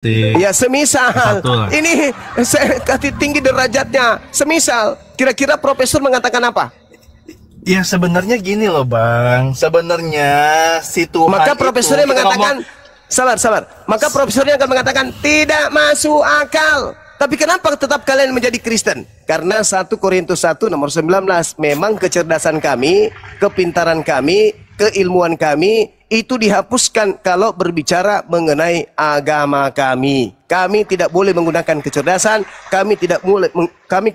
Ya semisal ini tinggi derajatnya. Semisal kira-kira profesor mengatakan apa? Ya sebenarnya gini loh Bang. Sebenarnya si Tuhan maka profesornya mengatakan sabar. Maka profesornya akan mengatakan tidak masuk akal. Tapi kenapa tetap kalian menjadi Kristen? Karena 1 Korintus 1 nomor 19 memang kecerdasan kami, kepintaran kami, keilmuan kami itu dihapuskan kalau berbicara mengenai agama kami. Kami tidak boleh menggunakan kecerdasan, kami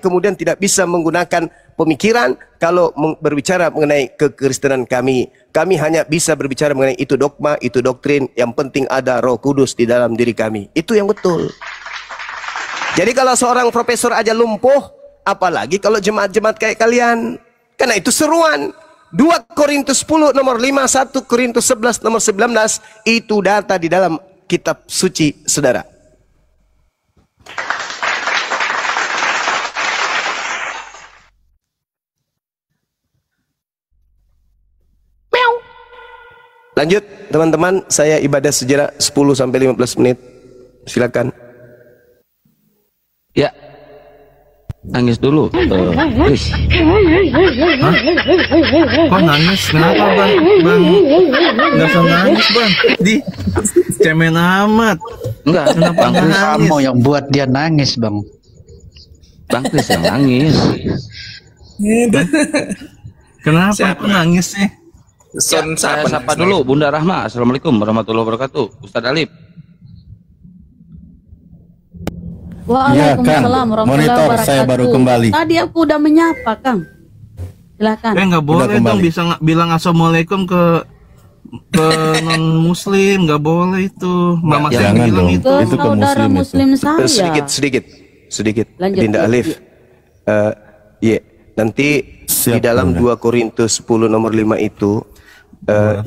kemudian tidak bisa menggunakan pemikiran kalau berbicara mengenai kekristenan kami. Kami hanya bisa berbicara mengenai itu dogma, itu doktrin, yang penting ada Roh Kudus di dalam diri kami. Itu yang betul. Jadi kalau seorang profesor aja lumpuh, apalagi kalau jemaat-jemaat kayak kalian. Karena itu seruan. 2 Korintus 10 nomor 5, 1 Korintus 11 nomor 19 itu data di dalam kitab suci, saudara. Lanjut teman-teman, saya ibadah sejarah 10 sampai 15 menit. Silakan. Ya. Nangis dulu. Please. Kok nangis? Kenapa Bang? Nggak usah nangis Bang. Cemen amat. Enggak, kenapa nangis? Kamu yang buat dia nangis Bang. Bang Chris yang nangis. Kenapa aku nangis sih? Saya sapa dulu Bunda Rahma. Assalamualaikum warahmatullahi wabarakatuh. Ustadz Alif. Waalaikumsalam warahmatullahi wabarakatuh. Saya baru kembali. Tadi aku udah menyapa, Kang. Silakan. Nggak boleh dong bisa bilang assalamualaikum ke non muslim, nggak boleh itu. Mama saya bilang itu. Ke saudara muslim saya. Sedikit. Lanjut, Dinda Alif. Nanti di dalam 2 Korintus 10 nomor 5 itu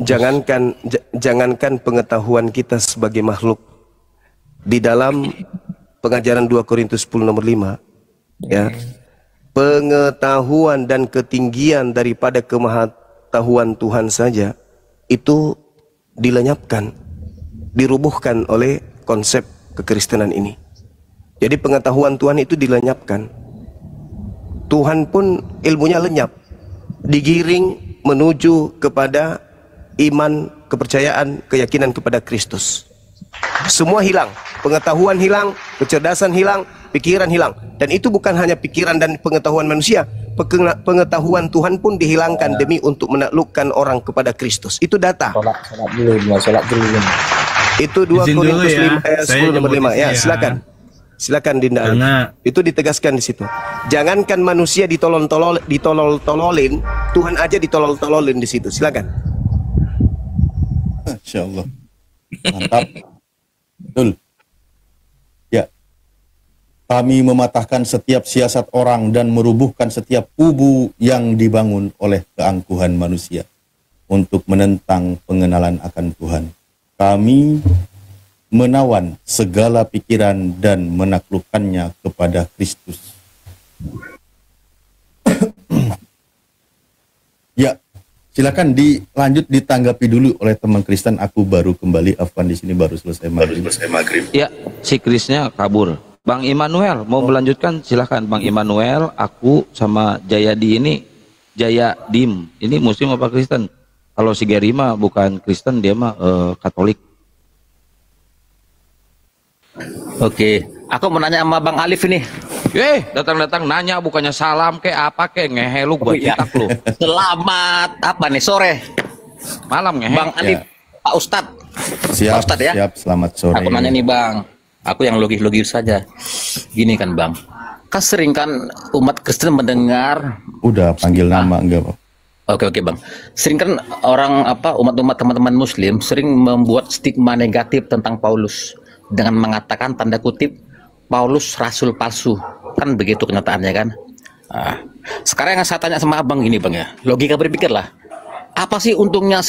jangankan pengetahuan kita sebagai makhluk di dalam pengajaran 2 Korintus 10 nomor 5 ya, pengetahuan dan ketinggian daripada kemahatauan Tuhan saja itu dilenyapkan, dirubuhkan oleh konsep kekristenan ini. Jadi pengetahuan Tuhan itu dilenyapkan. Tuhan pun ilmunya lenyap, digiring menuju kepada iman, kepercayaan, keyakinan kepada Kristus. Semua hilang, pengetahuan hilang, kecerdasan hilang, pikiran hilang. Dan itu bukan hanya pikiran dan pengetahuan manusia, pengetahuan Tuhan pun dihilangkan demi untuk menaklukkan orang kepada Kristus. Itu data. Sholat dulu. Itu 2 Korintus 10 nomor 5 ya, silakan Dinda. Itu ditegaskan di situ. Jangankan manusia ditolol-tololin, Tuhan aja ditolol-tololin di situ. Silakan. Insya Allah. Mantap. Betul. Ya. Kami mematahkan setiap siasat orang dan merubuhkan setiap kubu yang dibangun oleh keangkuhan manusia untuk menentang pengenalan akan Tuhan. Kami menawan segala pikiran dan menaklukkannya kepada Kristus. Ya, silakan dilanjut ditanggapi dulu oleh teman Kristen. Aku baru kembali, Afwan di sini baru selesai maghrib. Ya, si Krisnya kabur. Bang Immanuel mau melanjutkan, silahkan Bang Immanuel. Aku sama Jayadi ini, Jaya Dim ini Muslim apa Kristen? Kalau si Gary mah bukan Kristen, dia mah Katolik. Oke, aku mau nanya sama Bang Alif ini. Datang-datang nanya, bukannya salam kayak apa kayak ngehe lu buat citak lu. Selamat apa nih sore? Malam ngehe. Bang Alif, Pak Ustadz. Siap, Pak Ustadz ya. Siap, selamat sore. Aku nanya nih Bang, aku yang logis saja. Gini kan Bang, kan sering kan umat Kristen mendengar. Udah panggil nama enggak Pak? Oke Bang. Sering kan orang umat-umat teman-teman Muslim sering membuat stigma negatif tentang Paulus dengan mengatakan tanda kutip Paulus rasul palsu. Kan begitu kenyataannya kan. Sekarang yang saya tanya sama abang gini Bang ya, logika berpikirlah. Apa sih untungnya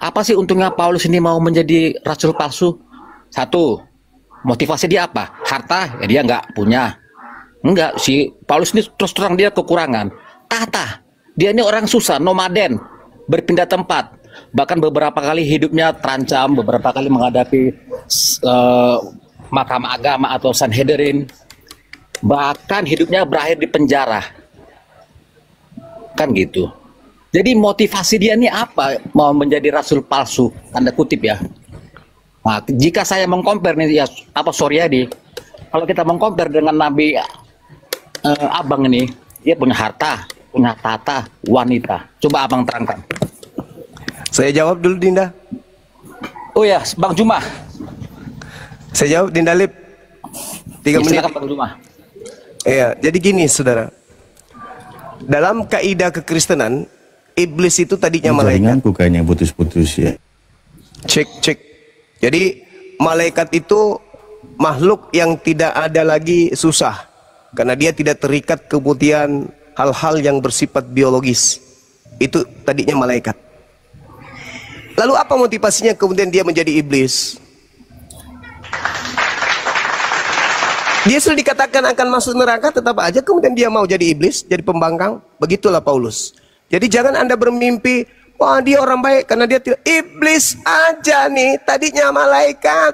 apa sih untungnya Paulus ini mau menjadi rasul palsu? Satu, motivasi dia apa? Harta ya dia nggak punya. Enggak, si Paulus ini terus terang dia kekurangan tahta. Dia ini orang susah, nomaden, berpindah tempat. Bahkan beberapa kali hidupnya terancam, beberapa kali menghadapi mahkamah agama atau Sanhedrin. Bahkan hidupnya berakhir di penjara. Kan gitu. Jadi motivasi dia ini apa? Mau menjadi rasul palsu, tanda kutip ya. Nah, jika saya mengcompare nih ya apa Suryadi, kalau kita mengcompare dengan Nabi Abang ini, dia punya harta, punya tata, wanita. Coba Abang terangkan. Saya jawab dulu Dinda. Oh ya, Bang Juma. Saya jawab Dinda Lip. 3 menit. Silakan Bang Juma. Iya, jadi gini saudara. Dalam kaidah kekristenan, iblis itu tadinya malaikat. Jaringanku kayaknya putus-putus ya. Cek. Jadi malaikat itu makhluk yang tidak ada lagi susah. Karena dia tidak terikat kemudian hal-hal yang bersifat biologis. Itu tadinya malaikat. Lalu apa motivasinya kemudian dia menjadi iblis? Dia sudah dikatakan akan masuk neraka, tetap aja kemudian dia mau jadi iblis, jadi pembangkang. Begitulah Paulus. Jadi jangan Anda bermimpi, wah dia orang baik karena dia tidak. Iblis aja nih, tadinya malaikat,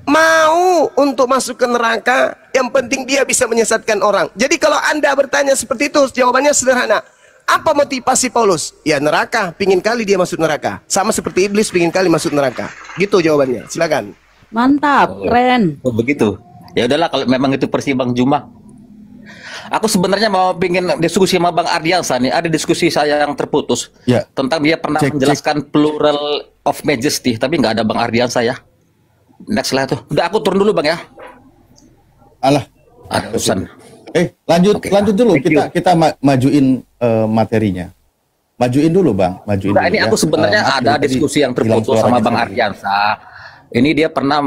mau untuk masuk ke neraka. Yang penting dia bisa menyesatkan orang. Jadi kalau Anda bertanya seperti itu, jawabannya sederhana. Apa motivasi Paulus? Ya neraka, pingin kali dia masuk neraka. Sama seperti iblis pingin kali masuk neraka. Gitu jawabannya, silakan. Mantap, keren. Oh begitu. Ya udahlah kalau memang itu versi Bang Juma. Aku sebenarnya mau pingin diskusi sama Bang Ardiansa nih. Ada diskusi saya yang terputus Ya. tentang dia pernah menjelaskan plural of majesty, tapi nggak ada Bang Ardiansa ya. Next lah tuh. Udah aku turun dulu Bang ya. Alah. Ada urusan. Lanjut dulu. Kita majuin materinya. Majuin dulu Bang. Majuin Nah, dulu, ini ya. aku sebenarnya ada diskusi yang terputus sama Bang Ardiansa. Ini dia pernah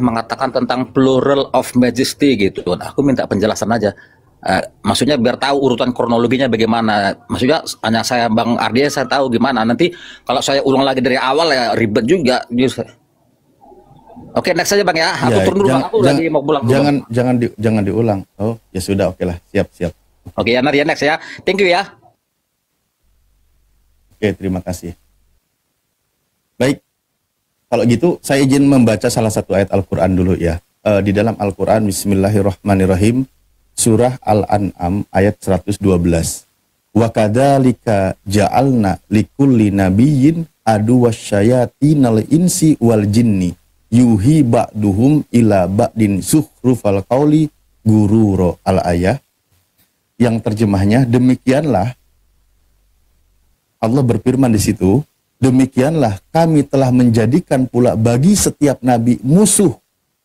mengatakan tentang plural of majesty gitu. Nah, aku minta penjelasan aja. Maksudnya biar tahu urutan kronologinya bagaimana. Maksudnya hanya saya Bang Ardia saya tahu gimana. Nanti kalau saya ulang lagi dari awal ya ribet juga. Oke, next aja Bang ya. Aku turun dulu Bang. Aku lagi mau pulang dulu. Jangan diulang. Oh, ya sudah, oke lah. Siap. Oke, ya Nadia next ya. Thank you ya. Oke, terima kasih. Baik. Kalau gitu, saya izin membaca salah satu ayat Al-Quran dulu ya. Di dalam Al-Quran, Bismillahirrahmanirrahim, Surah Al-An'am ayat 112. Wa kadzalika ja'alna likulli nabiyyin aduwasyayatinal insi wal jinni yuhi ba'duhum ila ba'din sukhrufal qauli gururo al-ayah. Yang terjemahnya, demikianlah Allah berfirman di situ, demikianlah kami telah menjadikan pula bagi setiap nabi musuh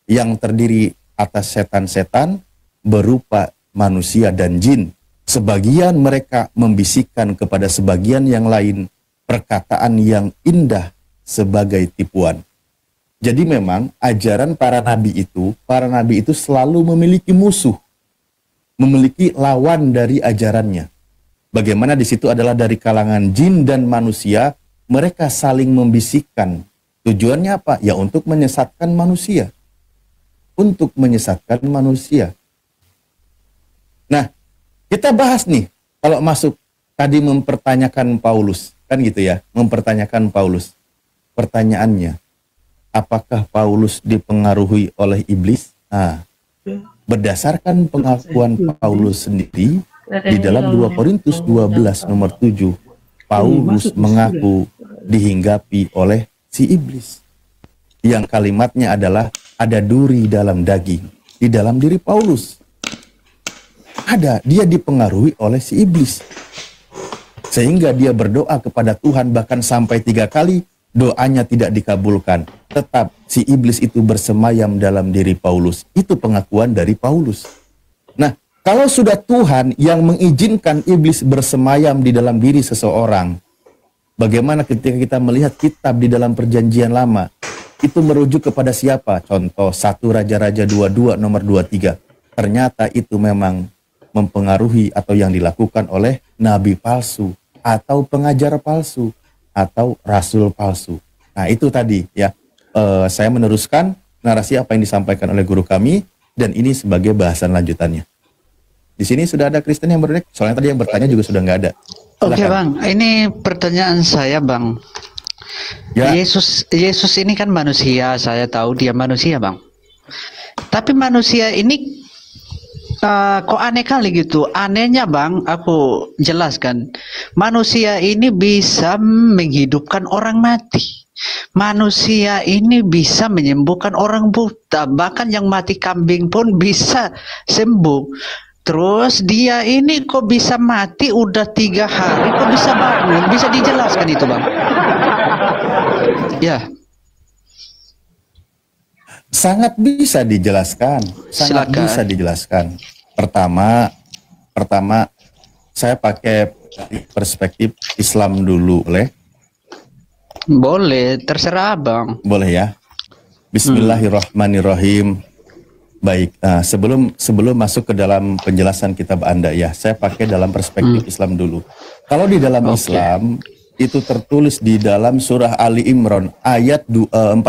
yang terdiri atas setan-setan berupa manusia dan jin. Sebagian mereka membisikkan kepada sebagian yang lain perkataan yang indah sebagai tipuan. Jadi memang ajaran para nabi itu selalu memiliki musuh, memiliki lawan dari ajarannya. Bagaimana di situ adalah dari kalangan jin dan manusia. Mereka saling membisikkan. Tujuannya apa? Ya untuk menyesatkan manusia. Untuk menyesatkan manusia. Nah, kita bahas nih. Kalau masuk tadi mempertanyakan Paulus. Kan gitu ya. Mempertanyakan Paulus. Pertanyaannya. Apakah Paulus dipengaruhi oleh iblis? Nah, berdasarkan pengakuan Paulus sendiri. Di dalam 2 Korintus 12 nomor 7. Paulus mengaku dihinggapi oleh si iblis. Yang kalimatnya adalah ada duri dalam daging. Di dalam diri Paulus. Ada, dia dipengaruhi oleh si iblis. Sehingga dia berdoa kepada Tuhan bahkan sampai 3 kali doanya tidak dikabulkan. Tetap si iblis itu bersemayam dalam diri Paulus. Itu pengakuan dari Paulus. Nah, kalau sudah Tuhan yang mengizinkan iblis bersemayam di dalam diri seseorang, bagaimana ketika kita melihat kitab di dalam perjanjian lama, itu merujuk kepada siapa? Contoh 1 Raja-Raja 22 nomor 23. Ternyata itu memang mempengaruhi atau yang dilakukan oleh nabi palsu, atau pengajar palsu, atau rasul palsu. Nah itu tadi ya, saya meneruskan narasi apa yang disampaikan oleh guru kami, dan ini sebagai bahasan lanjutannya. Di sini sudah ada Kristen yang berdekat, soalnya tadi yang bertanya juga sudah nggak ada. Oke Bang, ini pertanyaan saya Bang. Ya. Yesus ini kan manusia, saya tahu dia manusia Bang. Tapi manusia ini kok aneh kali gitu. Anehnya Bang, aku jelaskan. Manusia ini bisa menghidupkan orang mati. Manusia ini bisa menyembuhkan orang buta. Bahkan yang mati kambing pun bisa sembuh. Terus dia ini kok bisa mati udah 3 hari, kok bisa bangun? Bisa dijelaskan itu Bang? Ya. Sangat bisa dijelaskan. Sangat Silakan. bisa dijelaskan. Pertama saya pakai perspektif Islam dulu, Boleh, terserah Bang. boleh ya? Bismillahirrahmanirrahim. Baik, sebelum masuk ke dalam penjelasan kitab Anda ya, saya pakai dalam perspektif Islam dulu. Kalau di dalam Islam itu tertulis di dalam surah Ali Imran ayat 49.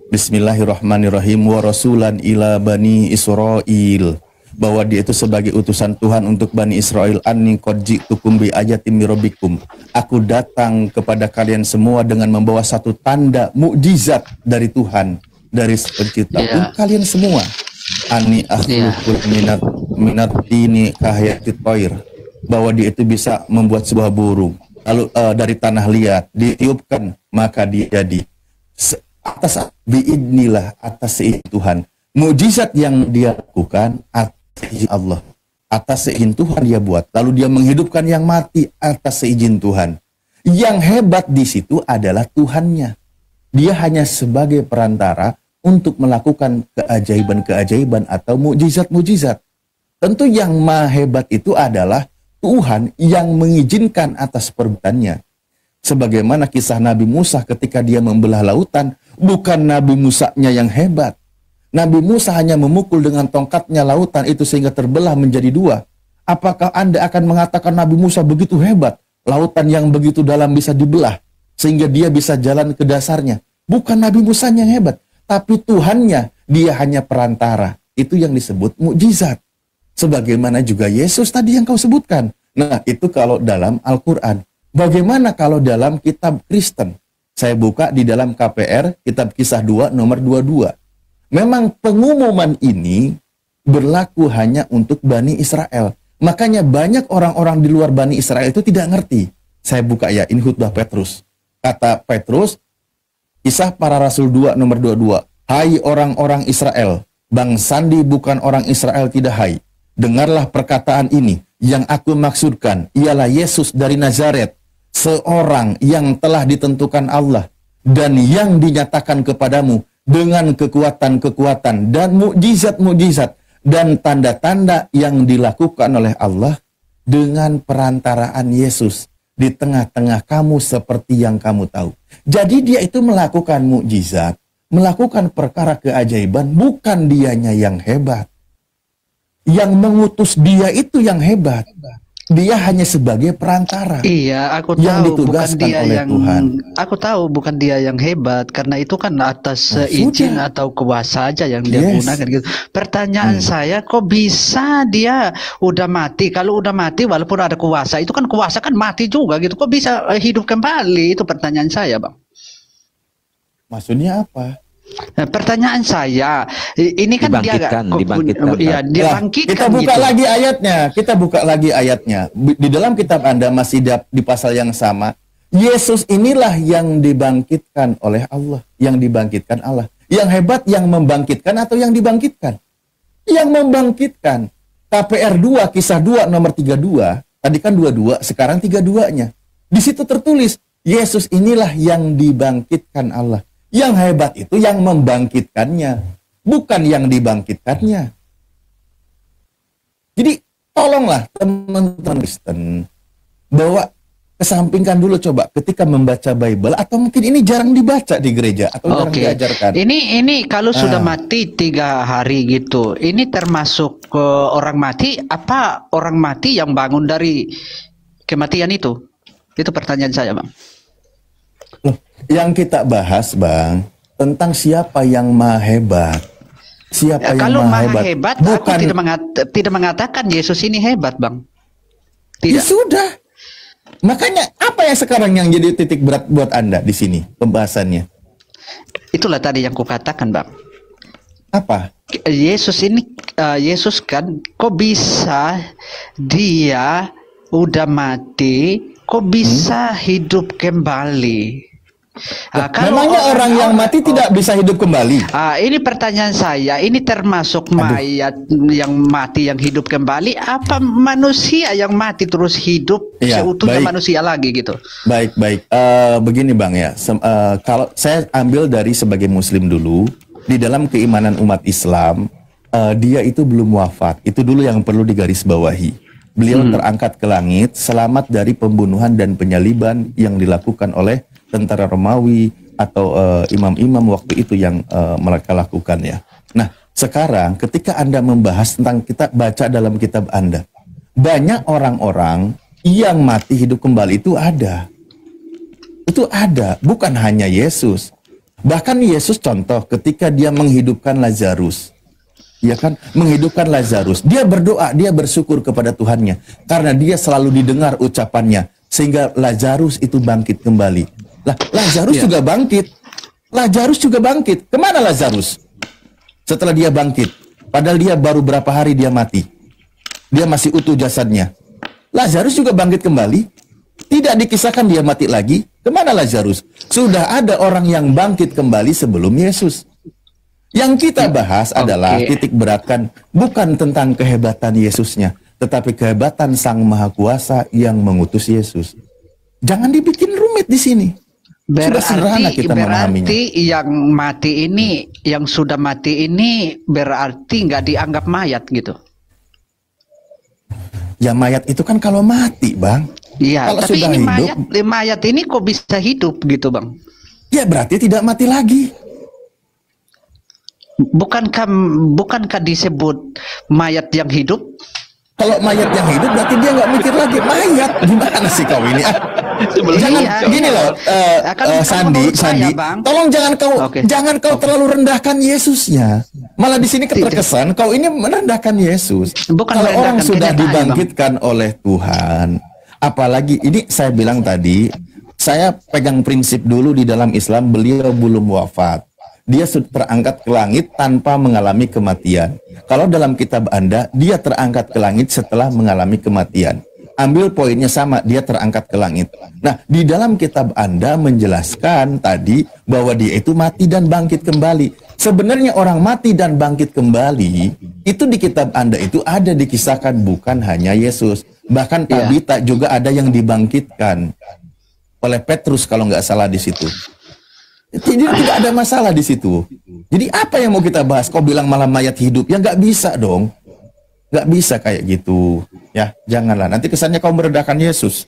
Bismillahirrahmanirrahim wa rasulan ila bani Israil, bahwa dia itu sebagai utusan Tuhan untuk Bani Israel. Anni qad ji'tukum bi ayatin mir rabbikum. Aku datang kepada kalian semua dengan membawa satu tanda mukjizat dari Tuhan, dari pencipta untuk kalian semua. Ani akhluqul minat ini kahyatit thair, bahwa dia itu bisa membuat sebuah burung lalu dari tanah liat ditiupkan maka dia jadi. Atas biidnillah, atas seizin Tuhan. Mukjizat yang dia lakukan atas seizin Allah, atas seizin Tuhan dia buat. Lalu dia menghidupkan yang mati atas seizin Tuhan. Yang hebat di situ adalah Tuhannya. Dia hanya sebagai perantara untuk melakukan keajaiban-keajaiban atau mukjizat-mukjizat. Tentu yang maha hebat itu adalah Tuhan yang mengizinkan atas perbuatannya. Sebagaimana kisah Nabi Musa ketika dia membelah lautan, bukan Nabi Musanya yang hebat. Nabi Musa hanya memukul dengan tongkatnya lautan itu sehingga terbelah menjadi 2. Apakah Anda akan mengatakan Nabi Musa begitu hebat? Lautan yang begitu dalam bisa dibelah sehingga dia bisa jalan ke dasarnya. Bukan Nabi Musa yang hebat, tapi Tuhannya, dia hanya perantara. Itu yang disebut mukjizat. Sebagaimana juga Yesus tadi yang kau sebutkan. Nah, itu kalau dalam Al-Quran. Bagaimana kalau dalam kitab Kristen? Saya buka di dalam KPR, kitab Kisah 2 nomor 22. Memang pengumuman ini berlaku hanya untuk Bani Israel. Makanya banyak orang-orang di luar Bani Israel itu tidak ngerti. Saya buka ya, ini khutbah Petrus. Kata Petrus, Kisah Para Rasul 2 nomor 22. Hai orang-orang Israel, Bang Sandi bukan orang Israel tidak hai. Dengarlah perkataan ini, yang aku maksudkan ialah Yesus dari Nazaret, seorang yang telah ditentukan Allah dan yang dinyatakan kepadamu dengan kekuatan-kekuatan dan mukjizat-mukjizat dan tanda-tanda yang dilakukan oleh Allah dengan perantaraan Yesus di tengah-tengah kamu seperti yang kamu tahu. Jadi dia itu melakukan mukjizat, melakukan perkara keajaiban, bukan dianya yang hebat. Yang mengutus dia itu yang hebat. Dia hanya sebagai perantara. Iya, aku yang tahu bukan ditugaskan dia oleh yang Tuhan. aku tahu bukan dia yang hebat karena itu kan atas izin atau kuasa aja yang dia gunakan gitu. Pertanyaan saya, kok bisa dia udah mati? Kalau udah mati walaupun ada kuasa, itu kan kuasa kan mati juga gitu. Kok bisa hidup kembali? Itu pertanyaan saya, Bang. Maksudnya apa? Nah, pertanyaan saya, ini kan Dibangkitkan. Kita buka gitu. lagi ayatnya. Kita buka lagi ayatnya. Di dalam kitab Anda masih di pasal yang sama. Yesus inilah yang dibangkitkan oleh Allah. Yang dibangkitkan Allah. Yang hebat yang membangkitkan atau yang dibangkitkan? Yang membangkitkan. KPR 2, Kisah 2 nomor 32. Tadi kan 22, sekarang 32-nya. Di situ tertulis, Yesus inilah yang dibangkitkan Allah. Yang hebat itu yang membangkitkannya, bukan yang dibangkitkannya. Jadi tolonglah teman-teman Kristen, bahwa kesampingkan dulu coba ketika membaca Bible, atau mungkin ini jarang dibaca di gereja atau jarang diajarkan. Ini kalau sudah mati 3 hari gitu, ini termasuk orang mati apa orang mati yang bangun dari kematian itu? Itu pertanyaan saya, Bang. Loh, yang kita bahas, Bang, tentang siapa yang maha hebat. Siapa yang kalau maha hebat, bukan aku tidak mengatakan Yesus ini hebat, Bang. Tidak. Ya sudah. Makanya apa yang sekarang yang jadi titik berat buat Anda di sini pembahasannya? Itulah tadi yang kukatakan, Bang. Apa? Yesus ini, Yesus kan, kok bisa dia udah mati, kok bisa hidup kembali? Memangnya orang yang mati tidak bisa hidup kembali? Ini pertanyaan saya, ini termasuk mayat yang mati yang hidup kembali, apa manusia yang mati terus hidup seutuhnya manusia lagi gitu? Baik. Begini Bang ya, kalau saya ambil dari sebagai Muslim dulu, di dalam keimanan umat Islam, dia itu belum wafat. Itu dulu yang perlu digarisbawahi. Beliau terangkat ke langit, selamat dari pembunuhan dan penyaliban yang dilakukan oleh tentara Romawi atau imam-imam waktu itu yang mereka lakukan ya. Nah, sekarang ketika Anda membahas tentang, kita baca dalam kitab Anda, banyak orang-orang yang mati hidup kembali itu ada. Itu ada, bukan hanya Yesus. Bahkan Yesus contoh ketika dia menghidupkan Lazarus. Ya kan, menghidupkan Lazarus. Dia berdoa, dia bersyukur kepada Tuhannya karena dia selalu didengar ucapannya sehingga Lazarus itu bangkit kembali. Lah, Lazarus juga bangkit. Lazarus juga bangkit. Kemana Lazarus? Setelah dia bangkit. Padahal dia baru berapa hari dia mati. Dia masih utuh jasadnya. Lazarus juga bangkit kembali. Tidak dikisahkan dia mati lagi. Kemana Lazarus? Sudah ada orang yang bangkit kembali sebelum Yesus. Yang kita bahas adalah titik beratkan bukan tentang kehebatan Yesusnya, tetapi kehebatan Sang Maha Kuasa yang mengutus Yesus. Jangan dibikin rumit di sini. Berarti yang mati ini, yang sudah mati ini berarti nggak dianggap mayat gitu? Ya mayat itu kan kalau mati, Bang. Iya, kalau tapi sudah ini hidup, mayat ini kok bisa hidup gitu, Bang? Ya berarti tidak mati lagi. Bukankah disebut mayat yang hidup? Kalau mayat yang hidup berarti dia nggak mikir lagi mayat. Gimana sih kau ini? Jangan gini loh, Sandi, tolong jangan kau terlalu rendahkan Yesusnya. Malah di sini terkesan kau ini merendahkan Yesus. Kalau orang sudah dibangkitkan oleh Tuhan, apalagi ini saya bilang tadi, saya pegang prinsip dulu di dalam Islam, beliau belum wafat. Dia sudah terangkat ke langit tanpa mengalami kematian. Kalau dalam kitab Anda, dia terangkat ke langit setelah mengalami kematian. Ambil poinnya sama, dia terangkat ke langit. Nah, di dalam kitab Anda menjelaskan tadi bahwa dia itu mati dan bangkit kembali. Sebenarnya orang mati dan bangkit kembali, itu di kitab Anda itu ada dikisahkan, bukan hanya Yesus. Bahkan Tabita juga ada yang dibangkitkan oleh Petrus kalau nggak salah di situ. Jadi tidak ada masalah di situ. Jadi apa yang mau kita bahas? Kau bilang malah mayat hidup, ya nggak bisa dong. Nggak bisa kayak gitu. Ya, janganlah. Nanti kesannya kau merendahkan Yesus.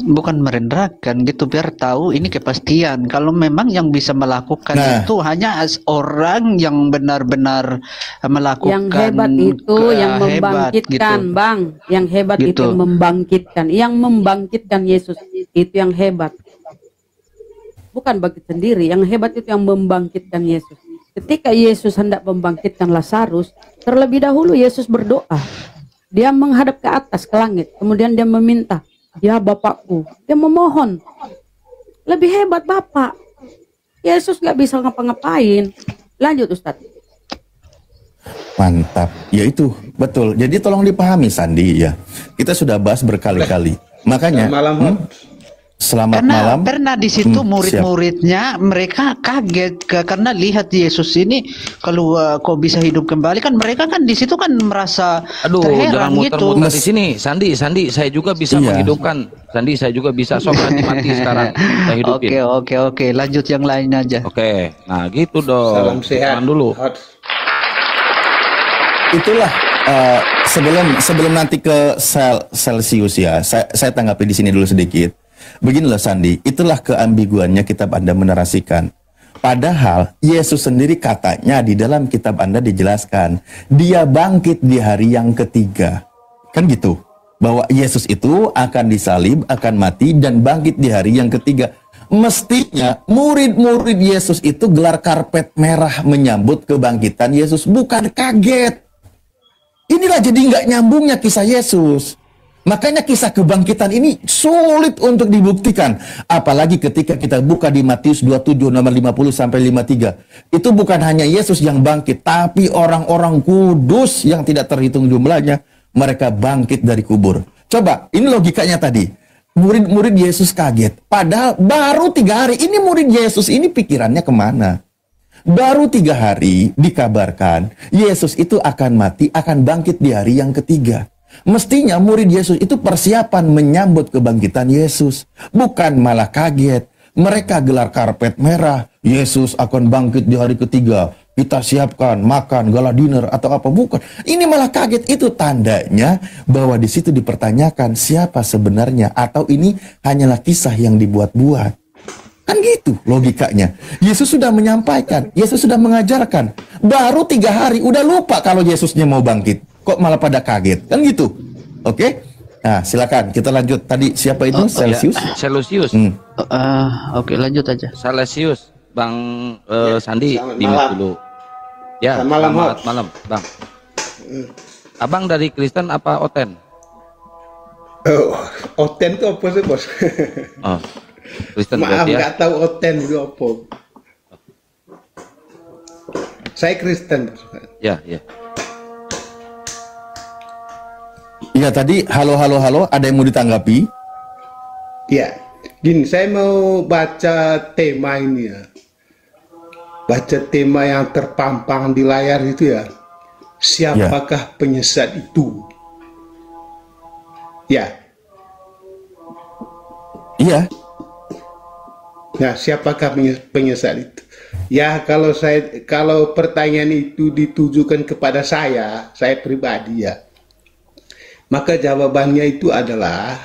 Bukan merendahkan gitu, biar tahu ini kepastian. Kalau memang yang bisa melakukan itu hanya orang yang benar-benar melakukan. Yang hebat itu yang membangkitkan, gitu. Bang. Yang hebat gitu. Itu membangkitkan. Yang membangkitkan Yesus itu yang hebat. Bukan bangkit sendiri, yang hebat itu yang membangkitkan Yesus. Ketika Yesus hendak membangkitkan Lazarus, terlebih dahulu Yesus berdoa. Dia menghadap ke atas, ke langit. Kemudian dia meminta, ya Bapakku. Dia memohon. Lebih hebat Bapak. Yesus gak bisa ngapa-ngapain. Lanjut Ustadz. Mantap. Ya itu, betul. Jadi tolong dipahami Sandi ya. Kita sudah bahas berkali-kali. Makanya selamat malam. Pernah di situ murid-muridnya mereka kaget karena lihat Yesus ini kalau kok bisa hidup kembali, kan mereka kan di situ kan merasa jangan gitu. Muter-muter di sini. Sandi, saya juga bisa menghidupkan. Sandi, saya juga bisa. Sok nanti mati sekarang saya hidupin. Oke, lanjut yang lain aja. Oke. Nah, gitu dong. Salam sehat. Dulu. Itulah sebelum nanti ke Celsius ya. Saya tanggapi di sini dulu sedikit. Beginilah Sandi, itulah keambiguannya kitab Anda menarasikan. Padahal Yesus sendiri katanya di dalam kitab Anda dijelaskan, dia bangkit di hari yang ketiga. Kan gitu, bahwa Yesus itu akan disalib, akan mati, dan bangkit di hari yang ketiga. Mestinya murid-murid Yesus itu gelar karpet merah menyambut kebangkitan Yesus, bukan kaget. Inilah jadi nggak nyambungnya kisah Yesus. Makanya kisah kebangkitan ini sulit untuk dibuktikan. Apalagi ketika kita buka di Matius 27 nomor 50 sampai 53. Itu bukan hanya Yesus yang bangkit, tapi orang-orang kudus yang tidak terhitung jumlahnya, mereka bangkit dari kubur. Coba, ini logikanya tadi. Murid-murid Yesus kaget. Padahal baru 3 hari. Ini murid Yesus ini pikirannya kemana? Baru 3 hari dikabarkan Yesus itu akan mati, akan bangkit di hari yang ketiga. Mestinya murid Yesus itu persiapan menyambut kebangkitan Yesus. Bukan malah kaget. Mereka gelar karpet merah. Yesus akan bangkit di hari ketiga. Kita siapkan makan, gala dinner atau apa. Bukan. Ini malah kaget. Itu tandanya bahwa di situ dipertanyakan siapa sebenarnya. Atau ini hanyalah kisah yang dibuat-buat. Kan gitu logikanya. Yesus sudah menyampaikan. Yesus sudah mengajarkan. Baru 3 hari udah lupa kalau Yesusnya mau bangkit. Kok malah pada kaget, kan gitu. Oke? Nah, silakan kita lanjut. Tadi siapa itu? Celsius? Ya, Celsius. Oke, lanjut aja. Celsius, Bang Sandi di dulu. Ya, selamat malam, Bang. Abang dari Kristen apa Oten? Oten itu apa sih, Bos? Oh, Kristen. Maaf, ya? nggak tahu Oten itu apa. Saya Kristen. Ya, ya. Iya, tadi halo, ada yang mau ditanggapi? Ya, gini, saya mau baca tema ini ya. Baca tema yang terpampang di layar itu ya. Siapakah penyesat itu? Ya. Iya. Nah, siapakah penyesat itu? Ya, kalau pertanyaan itu ditujukan kepada saya pribadi ya. Maka jawabannya itu adalah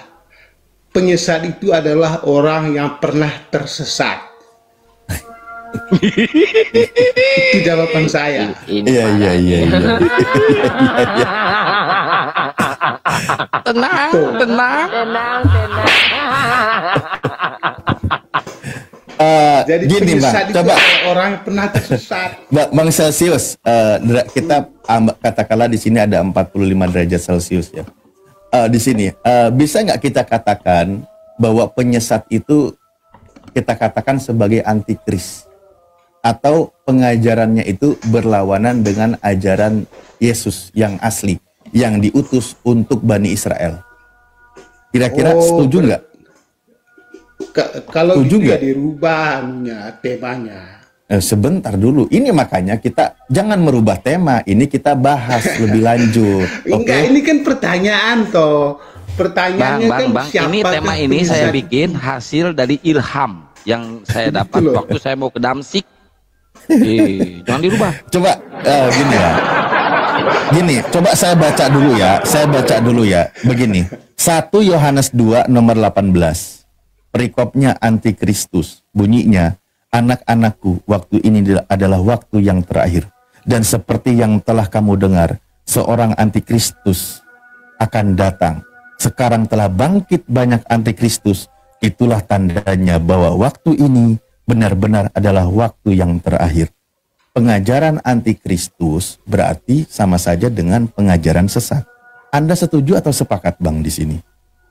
penyesat itu adalah orang yang pernah tersesat. Itu jawaban saya. Iya. Tenang. Jadi gini, penyesat Bang, coba orang yang pernah tersesat. Bang Celsius, kita katakanlah di sini ada 45 derajat Celsius ya. Di sini bisa nggak kita katakan bahwa penyesat itu kita katakan sebagai antikris atau pengajarannya itu berlawanan dengan ajaran Yesus yang asli yang diutus untuk Bani Israel? Kira-kira setuju nggak? Kalau itu ya dirubah temanya. Sebentar dulu, ini makanya kita jangan merubah tema, ini kita bahas lebih lanjut. Enggak, ini kan pertanyaan toh. Pertanyaannya Bang, ini tema ini saya bikin hasil dari ilham yang saya dapat waktu saya mau ke Damsik. Jangan dirubah. Coba gini ya. Gini, coba saya baca dulu ya. Begini. 1 Yohanes 2 nomor 18. Perikopnya antikristus. Bunyinya, anak-anakku, waktu ini adalah waktu yang terakhir. Dan seperti yang telah kamu dengar, seorang antikristus akan datang. Sekarang telah bangkit banyak antikristus. Itulah tandanya bahwa waktu ini benar-benar adalah waktu yang terakhir. Pengajaran antikristus berarti sama saja dengan pengajaran sesat. Anda setuju atau sepakat, Bang, di sini?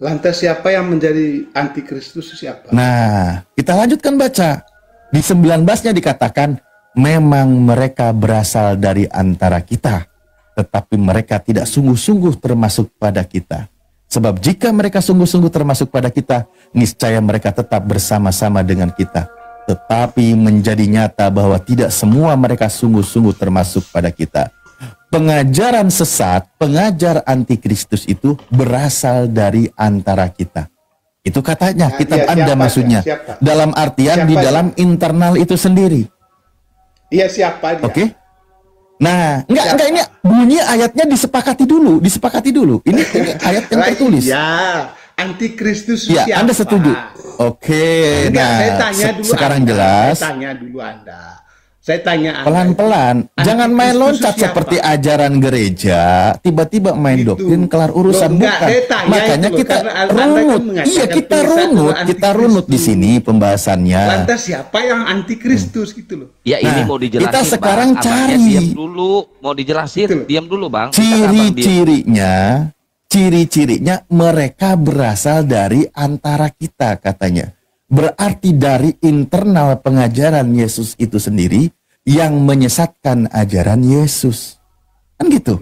Lantas siapa yang menjadi antikristus siapa? Nah, kita lanjutkan baca. Di 19-nya dikatakan, memang mereka berasal dari antara kita, tetapi mereka tidak sungguh-sungguh termasuk pada kita. Sebab jika mereka sungguh-sungguh termasuk pada kita, niscaya mereka tetap bersama-sama dengan kita. Tetapi menjadi nyata bahwa tidak semua mereka sungguh-sungguh termasuk pada kita. Pengajaran sesat, pengajar antikristus itu berasal dari antara kita. Itu katanya, kitab Anda maksudnya. Siapa? Dalam artian di dalam internal itu sendiri. Iya, siapa dia? Oke. Nah, enggak ini bunyi ayatnya disepakati dulu. Ini ayat yang tertulis. Ya, antikristus ya, siapa? Anda setuju? Oke. Enggak, nah, saya tanya dulu sekarang Anda. jelas. Saya tanya dulu Anda. Saya tanya Pelan-pelan, jangan main loncat seperti ajaran gereja, tiba-tiba main doktrin kelar urusan. Bukan. Makanya kita runut. Iya, kita runut di sini pembahasannya. Lantas siapa yang antikristus gitu loh? Ya, ini mau dijelasin, kita sekarang Bang. cari. Diam dulu, mau dijelasin, diam dulu, Bang. ciri-cirinya mereka berasal dari antara kita katanya. Berarti dari internal pengajaran Yesus itu sendiri yang menyesatkan ajaran Yesus. Kan gitu.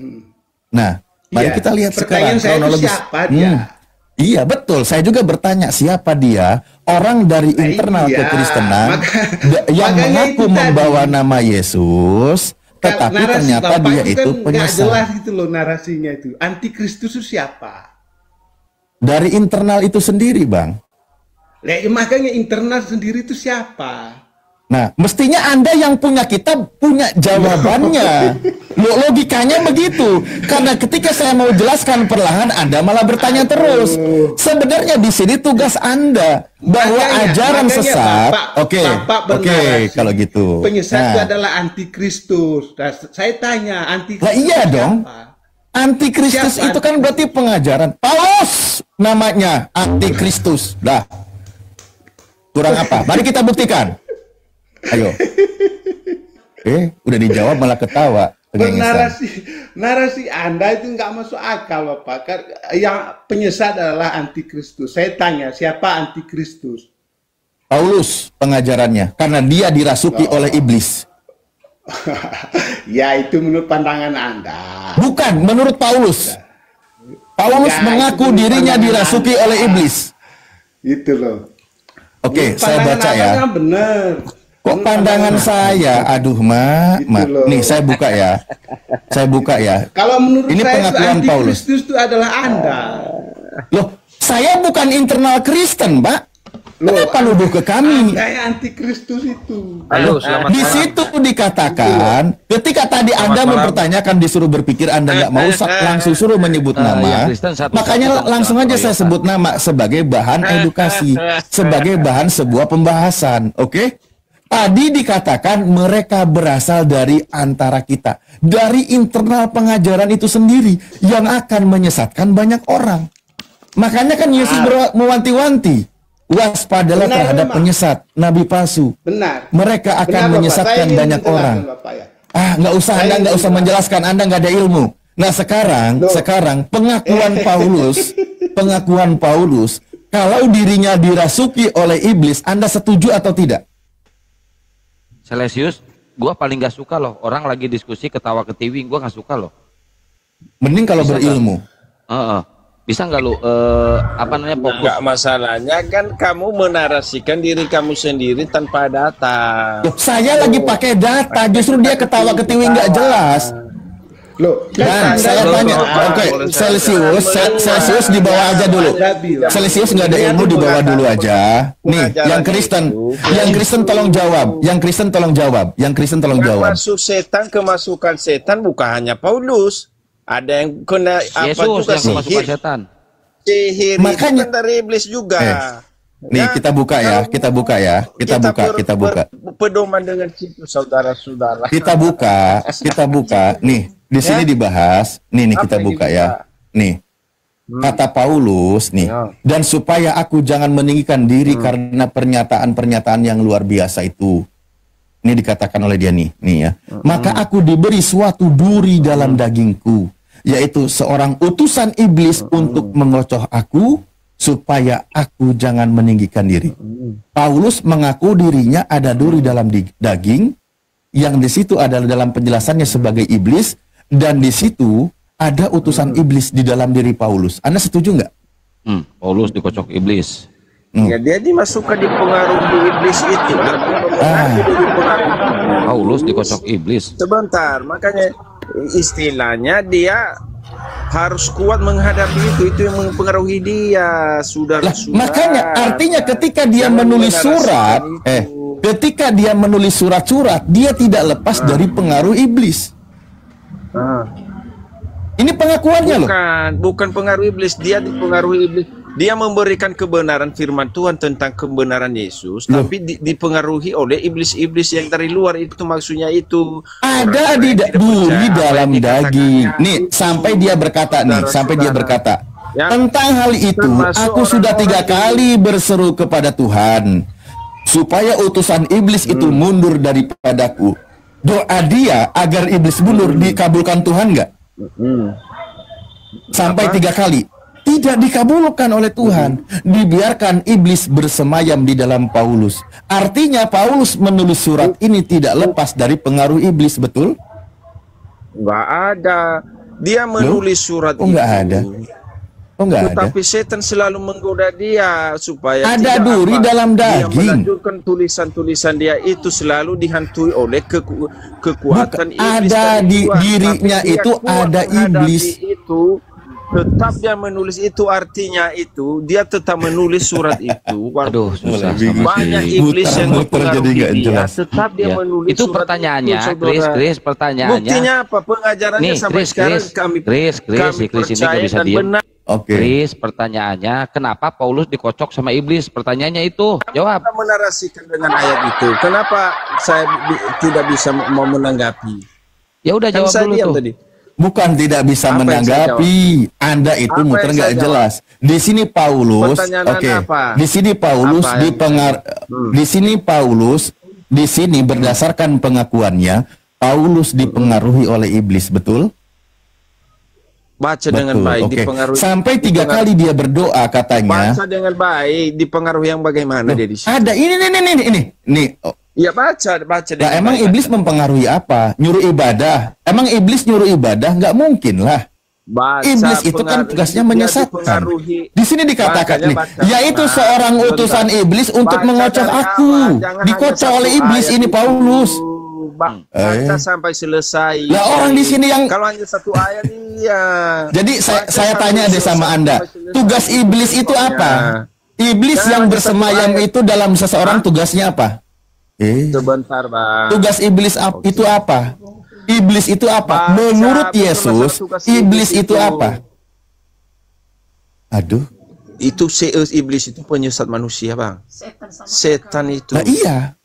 Nah, mari kita lihat sekarang kronologis. Siapa dia? Iya, betul. Saya juga bertanya siapa dia, orang dari internal kekristenan yang mengaku membawa nama Yesus, tetapi ternyata dia itu penyesat. Nggak jelas gitu loh narasinya itu. Antikristus itu siapa? Dari internal itu sendiri, Bang. Makanya internal sendiri itu siapa? Nah, mestinya Anda yang punya kitab punya jawabannya. Logikanya begitu. Karena ketika saya mau jelaskan perlahan, Anda malah bertanya terus. Sebenarnya di sini tugas Anda bahwa ajaran sesat. Oke, kalau gitu. Penyesat itu adalah antikristus. Nah, saya tanya, antikristus. Lah iya dong. Antikristus itu kan berarti pengajaran Paulus, namanya antikristus. Dah. Kurang apa? Mari kita buktikan. Ayo. Udah dijawab malah ketawa. Narasi Anda itu nggak masuk akal, Bapak. Yang penyesat adalah antikristus. Saya tanya, siapa antikristus? Paulus pengajarannya, karena dia dirasuki oleh iblis. Ya, itu menurut pandangan Anda. Bukan, menurut Paulus. Paulus mengaku dirinya dirasuki oleh iblis. Itu loh. Oke, saya baca ya. Bener. Kok pandangan saya? Aduh, Mak. Nih, saya buka ya. Saya buka ya. Kalau menurut ini saya pengakuan itu Paulus. Antikristus itu adalah Anda. Loh, saya bukan internal Kristen, Pak. Kenapa nuduh ke kami? Kayak antikristus itu. Halo, di situ dikatakan, ketika tadi Anda mempertanyakan disuruh berpikir, Anda nggak mau langsung suruh menyebut nama, makanya langsung aja saya sebut nama sebagai bahan edukasi, sebagai bahan sebuah pembahasan, oke? Tadi dikatakan mereka berasal dari antara kita, dari internal pengajaran itu sendiri yang akan menyesatkan banyak orang. Makanya kan Yesus mewanti-wanti, waspadalah terhadap penyesat, nabi palsu. Benar. Mereka akan menyesatkan banyak orang. Nggak usah, Anda nggak usah menjelaskan, Anda nggak ada ilmu. Nah sekarang pengakuan Paulus, kalau dirinya dirasuki oleh iblis, Anda setuju atau tidak? Celsius, gua paling gak suka loh orang lagi diskusi ketawa ketiwi, gua gak suka loh. Mending kalau berilmu. Bisa nggak lu fokus? Nggak, masalahnya kan kamu menarasikan diri kamu sendiri tanpa data. Saya lagi pakai data, justru dia ketawa ketiwi nggak jelas. Loh, dan saya tanya, oke, Celsius dibawa aja dulu. Celsius nggak ada ilmu, dibawa dulu aja. Nih, yang Kristen tolong jawab. Yang Kristen tolong jawab. Masuk setan, kemasukan setan bukan hanya Paulus. Ada yang kena apa juga sihir. Sihir makanya itu kan dari iblis juga. Nih kita buka ya. Pedoman dengan situ, saudara-saudara. Kita buka. Nih, di sini dibahas. Nih kita buka ya. Nih. Kata Paulus nih, dan supaya aku jangan meninggikan diri karena pernyataan-pernyataan yang luar biasa itu. Ini dikatakan oleh dia nih ya. Maka aku diberi suatu duri dalam dagingku, yaitu seorang utusan iblis untuk mengocoh aku, supaya aku jangan meninggikan diri. Paulus mengaku dirinya ada duri dalam daging, yang di situ adalah dalam penjelasannya sebagai iblis, dan di situ ada utusan iblis di dalam diri Paulus. Anda setuju nggak? Paulus dikocok iblis. Ya, dia dimasukkan dipengaruhi iblis itu. Paulus dikocok iblis. Sebentar, makanya istilahnya dia harus kuat menghadapi itu yang mempengaruhi dia. Makanya artinya ketika dia menulis surat, ketika dia menulis surat-surat, dia tidak lepas dari pengaruh iblis. Ini pengakuannya loh. Bukan pengaruh iblis, dia dipengaruhi iblis. Dia memberikan kebenaran firman Tuhan tentang kebenaran Yesus, tapi dipengaruhi oleh iblis-iblis yang dari luar. Itu maksudnya itu. Ada di dalam daging. Nih, sampai dia berkata tentang hal itu, aku sudah 3 kali berseru kepada Tuhan supaya utusan iblis itu mundur daripadaku. Doa dia agar iblis mundur dikabulkan Tuhan nggak? sampai 3 kali. Tidak dikabulkan oleh Tuhan. Dibiarkan iblis bersemayam di dalam Paulus. Artinya Paulus menulis surat ini tidak lepas dari pengaruh iblis, betul? Nggak ada. Dia menulis surat itu. Nggak ada. Tetapi setan selalu menggoda dia supaya ada duri dalam daging. Dia melanjutkan tulisan-tulisan dia itu selalu dihantui oleh kekuatan iblis. Ada di dirinya itu ada iblis. Itu tetap dia menulis itu, artinya itu dia tetap menulis surat itu. Aduh, susah. Banyak iblis yang mempengaruhi dia, tetap dia menulis itu surat pertanyaannya, itu, Chris, pertanyaannya. Buktinya apa? Pengajarannya sampai sekarang kami ini nggak bisa diam. Chris, pertanyaannya, kenapa Paulus dikocok sama iblis? Pertanyaannya itu, jawab. Kita menarasikan dengan ayat itu. Kenapa saya tidak bisa mau menanggapi? Ya udah jawab dulu tuh. Tadi. Bukan tidak bisa menanggapi. Anda itu muter nggak jelas. Di sini Paulus, di sini Paulus di sini berdasarkan pengakuannya, Paulus dipengaruhi oleh iblis, betul? Baca dengan baik, dipengaruhi. Sampai 3 kali dia berdoa katanya. Baca dengan baik, dipengaruhi yang bagaimana dia di sini? Ada ini. Ya baca. Nah, emang iblis mempengaruhi apa? Nyuruh ibadah. Emang iblis nyuruh ibadah? Nggak mungkin lah. Iblis itu kan tugasnya menyesatkan. Di sini dikatakan nih, yaitu seorang utusan iblis untuk mengocok aku. Dikocok oleh iblis ini Paulus. Baca sampai selesai. Lah orang di sini yang kalau hanya satu ayat iya. Jadi saya tanya deh sama Anda, tugas iblis itu apa? Iblis yang bersemayam itu dalam seseorang tugasnya apa? Sebentar, Bang. Tugas iblis itu apa? Iblis itu apa? Menurut Yesus, iblis itu apa? Aduh. Itu iblis itu penyesat manusia, Bang. Setan itu. Nah, iya.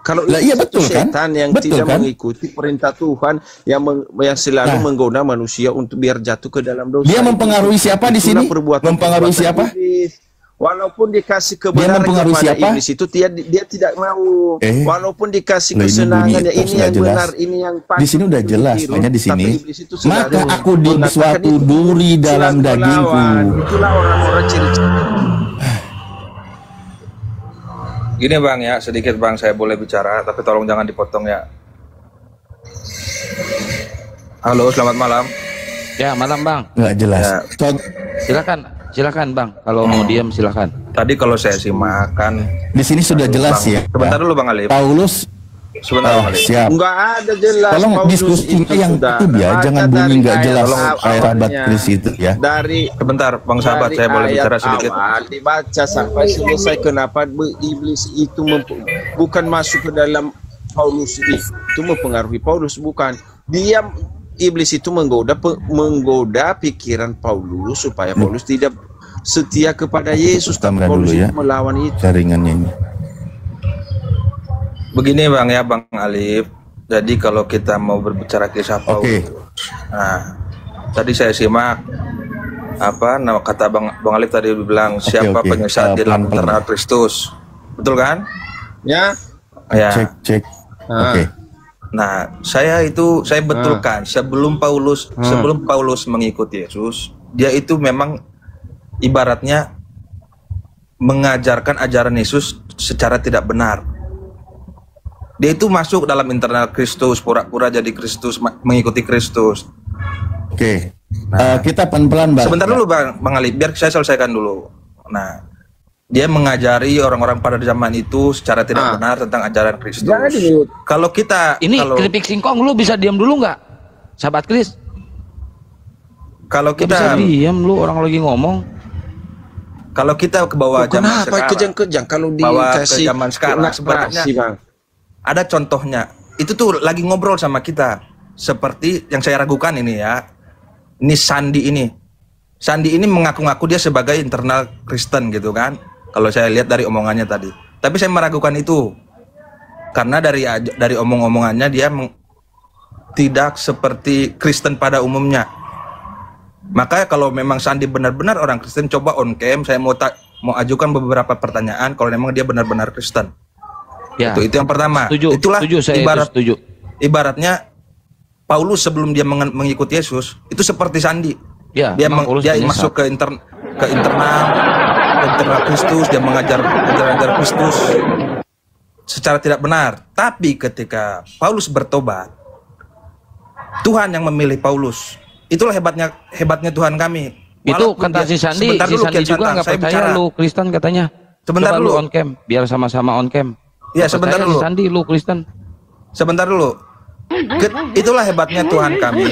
Kalau iya betul kan? Setan yang tidak mengikuti perintah Tuhan, yang selalu menggoda manusia untuk biar jatuh ke dalam dosa. Dia mempengaruhi siapa di sini? Mempengaruhi siapa? Walaupun dikasih kebenaran kepada iblis itu dia tidak mau. Walaupun dikasih kesenangan ini yang benar, ini yang di sini udah jelas, hanya di sini. Maka aku di suatu duri dalam dagingku. Itulah orang-orang ciri-ciri. Gini Bang ya, sedikit Bang saya boleh bicara, tapi tolong jangan dipotong ya. Halo, selamat malam. Ya, malam Bang. Nggak jelas. Ya. Silakan Bang, kalau mau diam silakan. Tadi kalau saya simak kan di sini sudah jelas Bang, ya. Sebentar dulu Bang Alif. Paulus sebentar Bang Alif. Siap. Enggak ada jelas. Tolong diskusi yang itu ya, jangan bunyi nggak jelas sahabat Kris itu ya. Dari sebentar Bang sahabat, saya boleh bicara sedikit. Dibaca sampai selesai kenapa iblis itu bukan masuk ke dalam Paulus itu mempengaruhi Paulus, bukan. Dia iblis itu menggoda pikiran Paulus supaya Paulus tidak setia kepada Yesus, tapi Paulus itu melawan itu. Jaringannya ini. Begini Bang ya, Bang Alif. Jadi kalau kita mau berbicara kisah Paulus, nah tadi saya simak kata Bang Alif tadi bilang siapa penyesat di dalam internal Kristus, betul kan? Ya. Ya. Cek. Oke. Nah, saya betulkan sebelum Paulus mengikuti Yesus, dia itu memang ibaratnya mengajarkan ajaran Yesus secara tidak benar. Dia itu masuk dalam internal Kristus, pura-pura jadi Kristus, mengikuti Kristus. Oke. Kita pelan-pelan Bang. Sebentar dulu Bang Ali, biar saya selesaikan dulu. Nah, dia mengajari orang-orang pada zaman itu secara tidak benar tentang ajaran Kristus. Kalau kita keripik singkong, lu bisa diam dulu nggak, sahabat Kris? Kalau kita bisa diam, lu orang lagi ngomong. Kalau kita ke bawah zaman sekarang, kejang-kejang kalau dikasih ke zaman sekarang sebenarnya ada contohnya. Itu tuh lagi ngobrol sama kita. Seperti yang saya ragukan ini ya. Ini Sandi ini mengaku-ngaku dia sebagai internal Kristen gitu kan. Kalau saya lihat dari omongannya tadi. Tapi saya meragukan itu. Karena dari omong-omongannya dia tidak seperti Kristen pada umumnya. Maka kalau memang Sandi benar-benar orang Kristen, coba on cam saya mau ajukan beberapa pertanyaan kalau memang dia benar-benar Kristen. Ya. Itu yang pertama. Itulah ibaratnya Paulus sebelum dia mengikuti Yesus itu seperti Sandi. Ya, dia Paulus dia penyesat. masuk ke internal Kristus, dia mengajar Kristus secara tidak benar. Tapi ketika Paulus bertobat, Tuhan yang memilih Paulus. Itulah hebatnya Tuhan kami. Itu Walaupun kata si Sandi, sebentar dulu, Kian juga Santang, nggak saya percaya bicara. lu Kristen katanya. Sebentar Coba dulu. lu on cam, biar sama-sama on cam. Iya, Nggak sebentar percaya dulu. Si Sandi lu Kristen. Sebentar dulu. Itulah hebatnya Tuhan kami.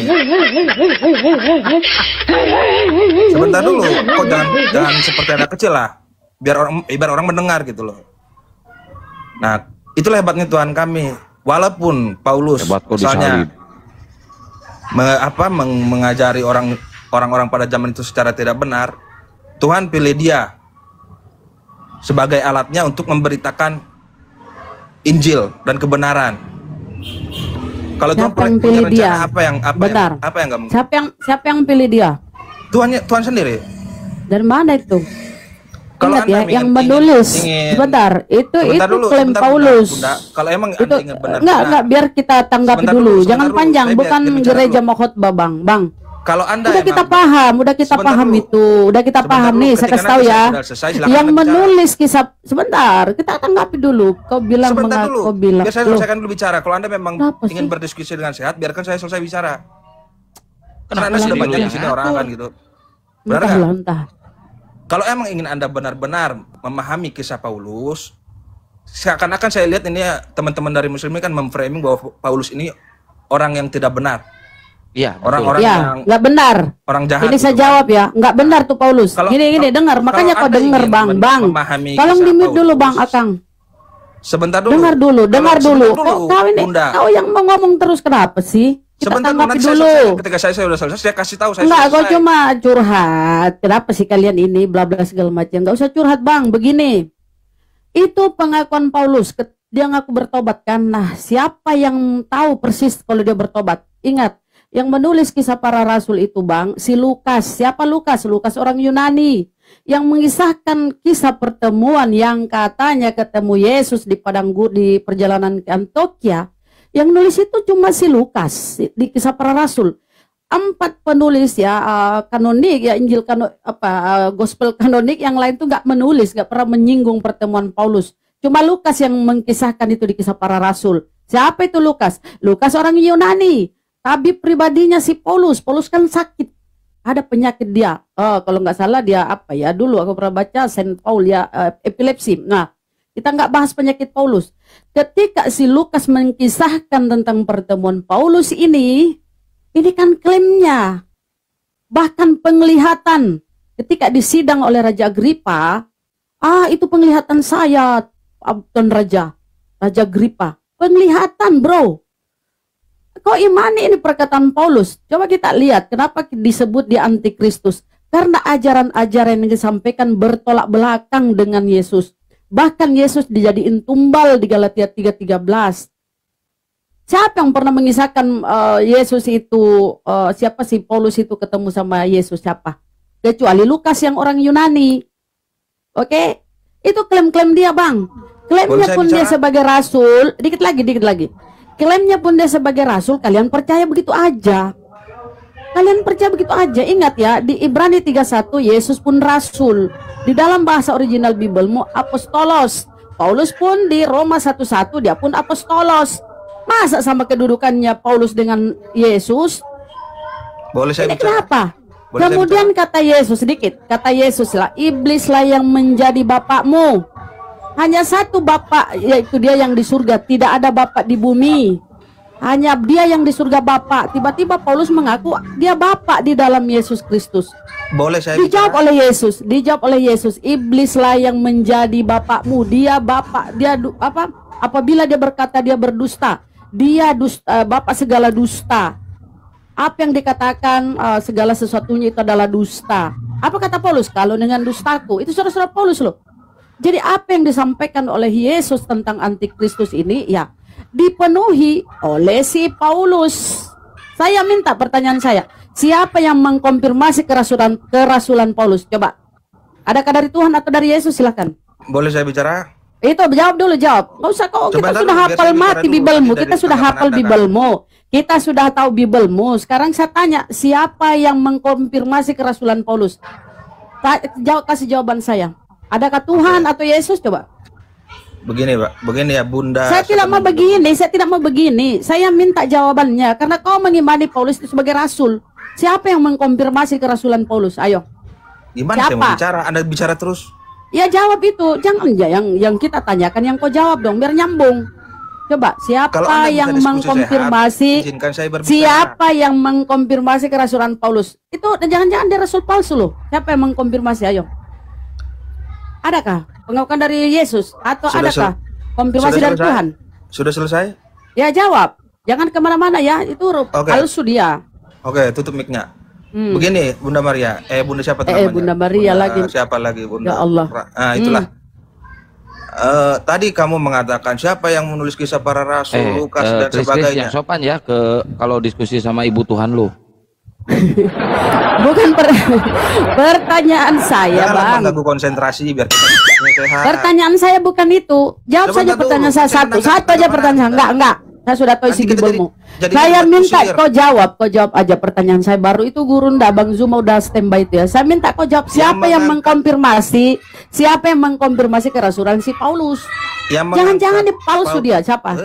Sebentar dulu. Kok jangan seperti anak kecil lah. Biar orang mendengar gitu loh. Nah, itulah hebatnya Tuhan kami. Walaupun Paulus Hebat kok misalnya disalib. mengajari orang-orang pada zaman itu secara tidak benar, Tuhan pilih dia sebagai alatnya untuk memberitakan Injil dan kebenaran. Kalau Tuhan Siapa yang punya pilih rencana dia? apa yang Bentar. nggak mungkin? Siapa yang pilih dia? Tuhan sendiri. Dari mana itu? Kalau Ingat Anda ya, yang ingin- menulis. ingin- Sebentar, itu Sebentar dulu, klaim sebentar, Paulus. Bunda. Kalau emang Itu Anda ingin benar-benar, enggak, biar kita tanggapi Sebentar dulu. dulu, Jangan sebentar dulu. panjang, Saya bukan bicara gereja dulu. mau khotbah, Bang. kalau Anda Udah kita paham, itu. Udah kita Sebentar paham dulu, nih, saya ketika kasih tahu nanti ya. saya sudah selesai, silakan Yang Anda bicara. menulis kisah, sebentar, kita tanggapi dulu. Kau bilang Sebentar dulu. kau bilang. Biar saya Loh, selesaikan dulu bicara. Kalau Anda memang Kenapa ingin sih? berdiskusi dengan sehat, biarkan saya selesai bicara. Karena Kenapa Anda sudah sih banyak dulu di sini yang orang kan gitu. Benar entah nggak? lah, entah. Kalau emang ingin Anda benar-benar memahami kisah Paulus, seakan-akan saya lihat ini ya, teman-teman dari Muslim ini kan memframing bahwa Paulus ini orang yang tidak benar. Iya, Orang-orang Ya, yang nggak benar. orang jahat. Ini saya gitu. jawab ya, nggak benar tuh Paulus. Gini, dengar, makanya kau Anda denger, ingin Bang. memahami Tolong kisah di-mute dulu, Paulus, Bang Akang. Sebentar dulu. Dengar dulu. Sebentar dulu, Kau ini, Bunda. kau yang mau ngomong terus kenapa sih? Kita Sebentar dulu, tanggapi nanti saya dulu. selesai. Ketika saya sudah selesai, saya kasih tahu saya Enggak, kau selesai. cuma curhat. Kenapa sih kalian ini bla bla segala macam? Enggak usah curhat, Bang. Begini. Itu pengakuan Paulus. Dia ngaku bertobat kan. Nah, siapa yang tahu persis kalau dia bertobat? Ingat, yang menulis kisah para rasul itu, Bang, si Lukas. Siapa Lukas? Lukas orang Yunani yang mengisahkan kisah pertemuan yang katanya ketemu Yesus di padang gurun di perjalanan ke Antioquia. Yang nulis itu cuma si Lukas di kisah para rasul. 4 penulis ya kanonik ya Injil gospel kanonik yang lain tuh nggak menulis, nggak pernah menyinggung pertemuan Paulus. Cuma Lukas yang mengkisahkan itu di kisah para rasul. Siapa itu Lukas? Lukas orang Yunani, tabib pribadinya si Paulus. Paulus kan sakit, ada penyakit dia. Kalau nggak salah dia apa ya? Dulu aku pernah baca Saint Paul ya epilepsi. Nah, kita nggak bahas penyakit Paulus. Ketika si Lukas mengkisahkan tentang pertemuan Paulus ini kan klaimnya. Bahkan penglihatan ketika disidang oleh Raja Agripa, itu penglihatan saya, Tuan Raja Agripa. Penglihatan, bro. Kok imani ini perkataan Paulus? Coba kita lihat kenapa disebut dia antikristus. Karena ajaran-ajaran yang disampaikan bertolak belakang dengan Yesus. Bahkan Yesus dijadiin tumbal di Galatia 3:13. Siapa yang pernah mengisahkan Yesus itu, siapa sih Paulus itu ketemu sama Yesus siapa? Kecuali Lukas yang orang Yunani. Oke? Itu klaim-klaim dia, Bang. Klaimnya pun dia sebagai rasul, dikit lagi. Klaimnya pun dia sebagai rasul, kalian percaya begitu aja. Ingat ya, di Ibrani 3:1 Yesus pun rasul. Di dalam bahasa original Biblemu apostolos. Paulus pun di Roma 1:1 dia pun apostolos. Masa sama kedudukannya Paulus dengan Yesus? Boleh saya Ini bicara? kenapa? Boleh saya Kemudian kata Yesus lah, iblislah yang menjadi bapakmu. Hanya satu bapak, yaitu dia yang di surga. Tidak ada bapak di bumi. Hanya dia yang di surga bapak. Tiba-tiba Paulus mengaku dia bapak di dalam Yesus Kristus. Boleh saya Dijawab oleh Yesus, iblislah yang menjadi bapakmu. Dia bapak, apabila dia berkata dia berdusta, dia bapak segala dusta. Apa yang dikatakan segala sesuatunya itu adalah dusta. Apa kata Paulus? Kalau dengan dustaku, itu saudara-saudara Paulus loh. Jadi apa yang disampaikan oleh Yesus tentang antikristus ini ya dipenuhi oleh si Paulus. Saya minta pertanyaan saya, siapa yang mengkonfirmasi kerasulan Paulus? Coba. Adakah dari Tuhan atau dari Yesus? Silakan. Boleh saya bicara? Itu jawab dulu, jawab. Nggak usah kok, kita sudah hafal mati Bibelmu, kita sudah hafal Bibelmu. Kita sudah tahu Bibelmu. Sekarang saya tanya, siapa yang mengkonfirmasi kerasulan Paulus? Kasih jawaban saya. Adakah Tuhan atau Yesus? Coba. Begini, Pak. Begini ya, Bunda. Saya tidak mau begini, saya tidak mau begini. Saya minta jawabannya karena kau mengimani Paulus itu sebagai rasul. Siapa yang mengkonfirmasi kerasulan Paulus? Ayo. Gimana saya mau bicara? Anda bicara terus. Ya jawab itu. Jangan yang kita tanyakan yang kau jawab dong biar nyambung. Coba, siapa yang mengkonfirmasi? Siapa yang mengkonfirmasi kerasulan Paulus? Itu jangan-jangan dia rasul palsu loh. Siapa yang mengkonfirmasi? Ayo. Adakah pengakuan dari Yesus atau adakah konfirmasi dari Tuhan? Sudah selesai? Ya jawab. Jangan kemana-mana ya. Itu palsu dia. Oke, tutup mic-nya. Begini, Bunda Maria. Bunda siapa namanya? Bunda Maria lagi. Siapa lagi, Bunda? Ya Allah. Nah, itulah. Tadi kamu mengatakan siapa yang menulis kisah para rasul, Lukas dan sebagainya. Yang sopan ya kalau diskusi sama ibu Tuhan lu. Bukan pertanyaan saya, Bang. Mengganggu konsentrasi biar kita sehat. Pertanyaan saya bukan itu. Jawab saja pertanyaan saya satu aja pertanyaan. Enggak. Saya sudah tahu isi Bibelmu. Saya minta kau jawab aja pertanyaan saya baru itu guru ndak Bang Zuma udah standby itu ya. Saya minta kau jawab siapa yang mengkonfirmasi kerasulan si Paulus. Jangan-jangan di palsu dia siapa?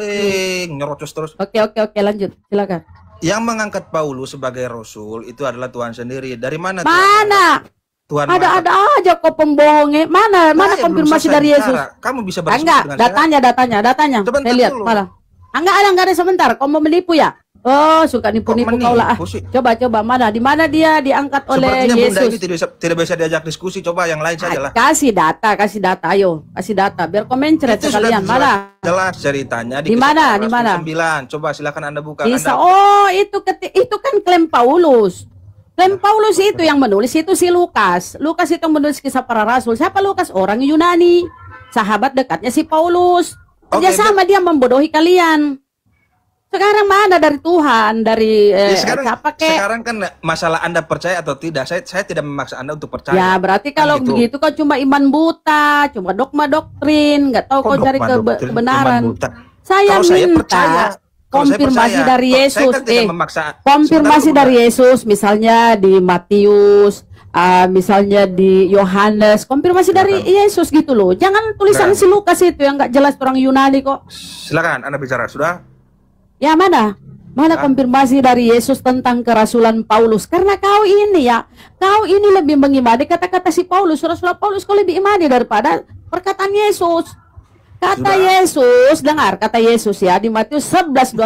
Nyerocos terus. Oke lanjut silakan. Yang mengangkat Paulus sebagai rasul itu adalah Tuhan sendiri. Dari mana? Tuhan ada aja kok pembohongnya. Mana konfirmasi dari Yesus? Kamu bisa berdiskusi dengan saya? Datanya. Saya lihat malah. Enggak ada sebentar. Kau mau menipu ya? Oh, suka nipu-nipu kau lah. Coba mana? Di mana dia diangkat oleh Yesus? Bunda ini tidak bisa diajak diskusi. Coba yang lain saja lah. Kasih data. Ayo, kasih data. Biar komen cerita kalian. Mana? Jelas ceritanya di mana? 9. Coba silakan Anda buka. Bisa. Oh, itu kan klaim Paulus. Klaim Paulus itu yang menulis itu si Lukas. Lukas itu yang menulis kisah para rasul. Siapa Lukas? Orang Yunani. Sahabat dekatnya si Paulus. Kerjasama dia membodohi kalian. Sekarang mana dari Tuhan, dari sekarang kan masalah Anda percaya atau tidak. Saya tidak memaksa Anda untuk percaya. Ya berarti kalau begitu kau cuma iman buta, cuma dogma doktrin, nggak tahu kau cari kebenaran. Saya minta konfirmasi dari Yesus. Konfirmasi dari Yesus, misalnya di Matius, misalnya di Yohanes, konfirmasi dari Yesus gitu loh. Jangan tulisan si Lukas itu yang nggak jelas orang Yunani kok. Silakan Anda bicara sudah. Ya mana konfirmasi dari Yesus tentang kerasulan Paulus? Karena kau ini lebih mengimani kata-kata si Paulus, Rasul Paulus kau lebih imani daripada perkataan Yesus. Yesus, dengar kata Yesus ya di Matius 11:25,